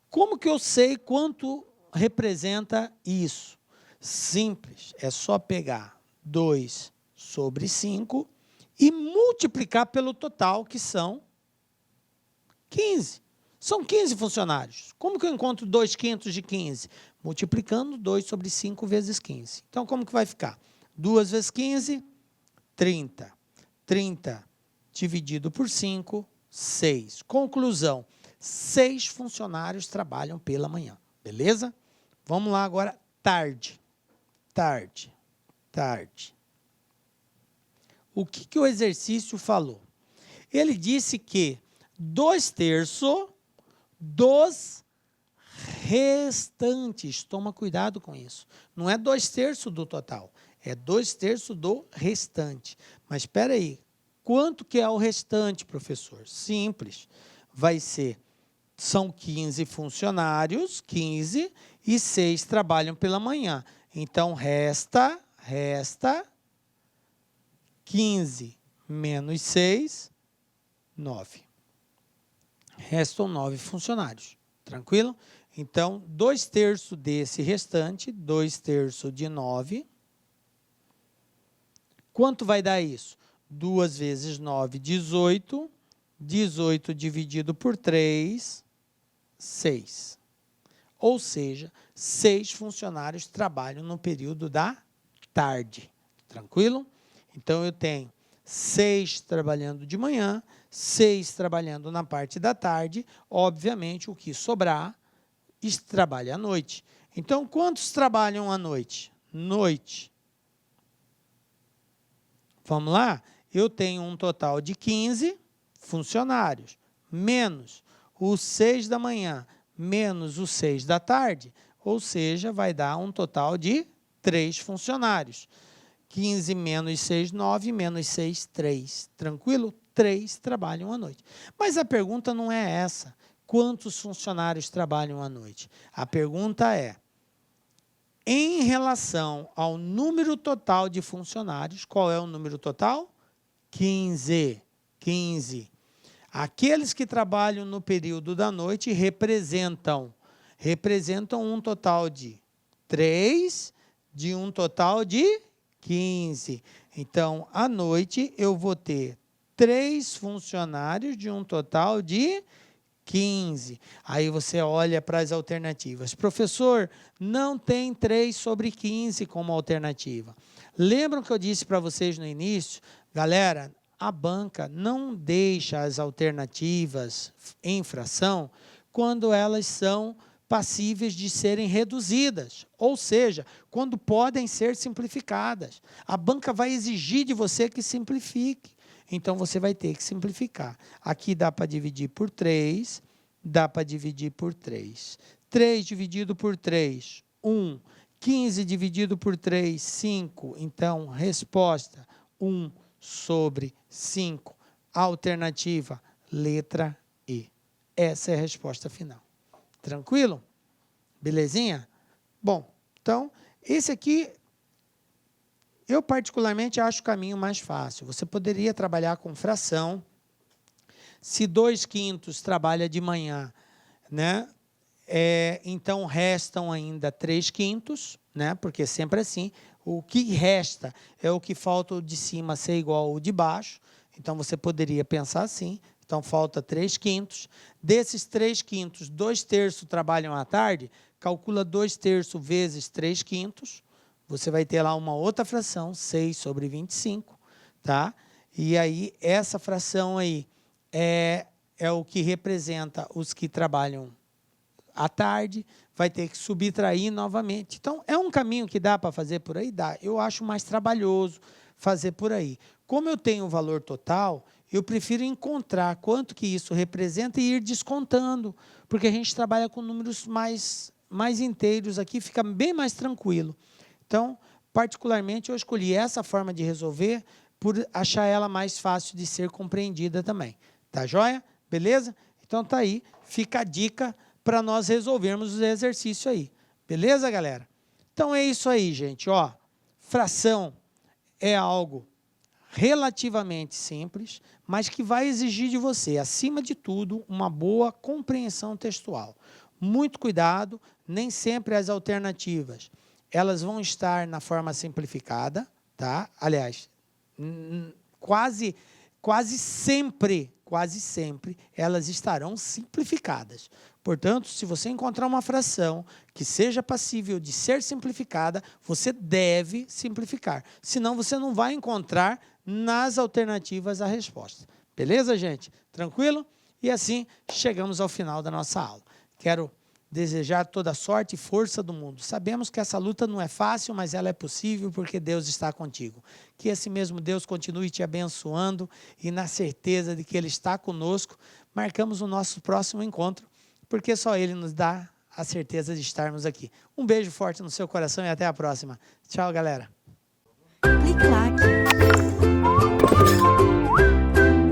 Como que eu sei quanto representa isso? Simples, é só pegar 2 sobre 5 e multiplicar pelo total, que são 15. São 15 funcionários. Como que eu encontro 2/5 de 15? Multiplicando 2 sobre 5 vezes 15. Então, como que vai ficar? 2 vezes 15, 30. 30 dividido por 5, 6. Conclusão, 6 funcionários trabalham pela manhã. Beleza? Vamos lá agora, tarde. Tarde. Tarde. O que o exercício falou? Ele disse que 2/3 dos restantes, toma cuidado com isso, não é 2/3 do total, é 2/3 do restante. Mas espera aí, Quanto que é o restante, professor? Simples. São 15 funcionários, 15, e 6 trabalham pela manhã. Então, resta 15 menos 6, 9. Restam 9 funcionários. Tranquilo? Então, 2/3 desse restante, 2/3 de 9. Quanto vai dar isso? 2 vezes 9, 18. 18 dividido por 3, 6. Ou seja, 6 funcionários trabalham no período da tarde. Tranquilo? Então, eu tenho 6 trabalhando de manhã, 6 trabalhando na parte da tarde. Obviamente, o que sobrar, trabalha à noite. Então, quantos trabalham à noite? Noite. Vamos lá? Eu tenho um total de 15 funcionários, menos os 6 da manhã, menos os 6 da tarde, ou seja, vai dar um total de 3 funcionários. 15 menos 6, 9, menos 6, 3. Tranquilo? 3 trabalham à noite. Mas a pergunta não é essa. Quantos funcionários trabalham à noite? A pergunta é, em relação ao número total de funcionários, qual é o número total? 15. 15. Aqueles que trabalham no período da noite representam um total de 3, de um total de 15. Então, à noite, eu vou ter 3 funcionários de um total de 15. Aí você olha para as alternativas. Professor, não tem 3 sobre 15 como alternativa. Lembram que eu disse para vocês no início? Galera, a banca não deixa as alternativas em fração quando elas são passíveis de serem reduzidas, ou seja, quando podem ser simplificadas. A banca vai exigir de você que simplifique. Então, você vai ter que simplificar. Aqui dá para dividir por 3, dá para dividir por 3. 3 dividido por 3, 1. 15 dividido por 3, 5. Então, resposta, 1 sobre 5. Alternativa, letra E. Essa é a resposta final. Tranquilo? Belezinha? Bom, então, esse aqui, eu particularmente acho o caminho mais fácil. Você poderia trabalhar com fração. Se 2/5 trabalha de manhã, né? Então, restam ainda 3/5, né? Porque sempre assim, o que resta é o que falta o de cima ser igual ao de baixo. Então, você poderia pensar assim. Então, falta 3/5. Desses 3/5, 2/3 trabalham à tarde. Calcula 2/3 vezes 3/5. Você vai ter lá uma outra fração, 6 sobre 25. Tá? E aí, essa fração aí é o que representa os que trabalham à tarde, vai ter que subtrair novamente. Então, é um caminho que dá para fazer por aí? Dá. Eu acho mais trabalhoso fazer por aí. Como eu tenho o valor total, eu prefiro encontrar quanto que isso representa e ir descontando, porque a gente trabalha com números mais inteiros aqui, fica bem mais tranquilo. Então, particularmente, eu escolhi essa forma de resolver por achar ela mais fácil de ser compreendida também. Tá joia? Beleza? Então, tá aí. Fica a dica para nós resolvermos o exercício aí. Beleza, galera? Então, é isso aí, gente. Ó, fração é algo relativamente simples, mas que vai exigir de você, acima de tudo, uma boa compreensão textual. Muito cuidado, nem sempre as alternativas, elas vão estar na forma simplificada, tá? Aliás, quase sempre elas estarão simplificadas. Portanto, se você encontrar uma fração que seja passível de ser simplificada, você deve simplificar. Senão, você não vai encontrar nas alternativas a resposta. Beleza, gente? Tranquilo? E assim, chegamos ao final da nossa aula. Quero desejar toda a sorte e força do mundo. Sabemos que essa luta não é fácil, mas ela é possível porque Deus está contigo. Que esse mesmo Deus continue te abençoando e na certeza de que Ele está conosco, marcamos o nosso próximo encontro, porque só Ele nos dá a certeza de estarmos aqui. Um beijo forte no seu coração e até a próxima. Tchau, galera. Clique like.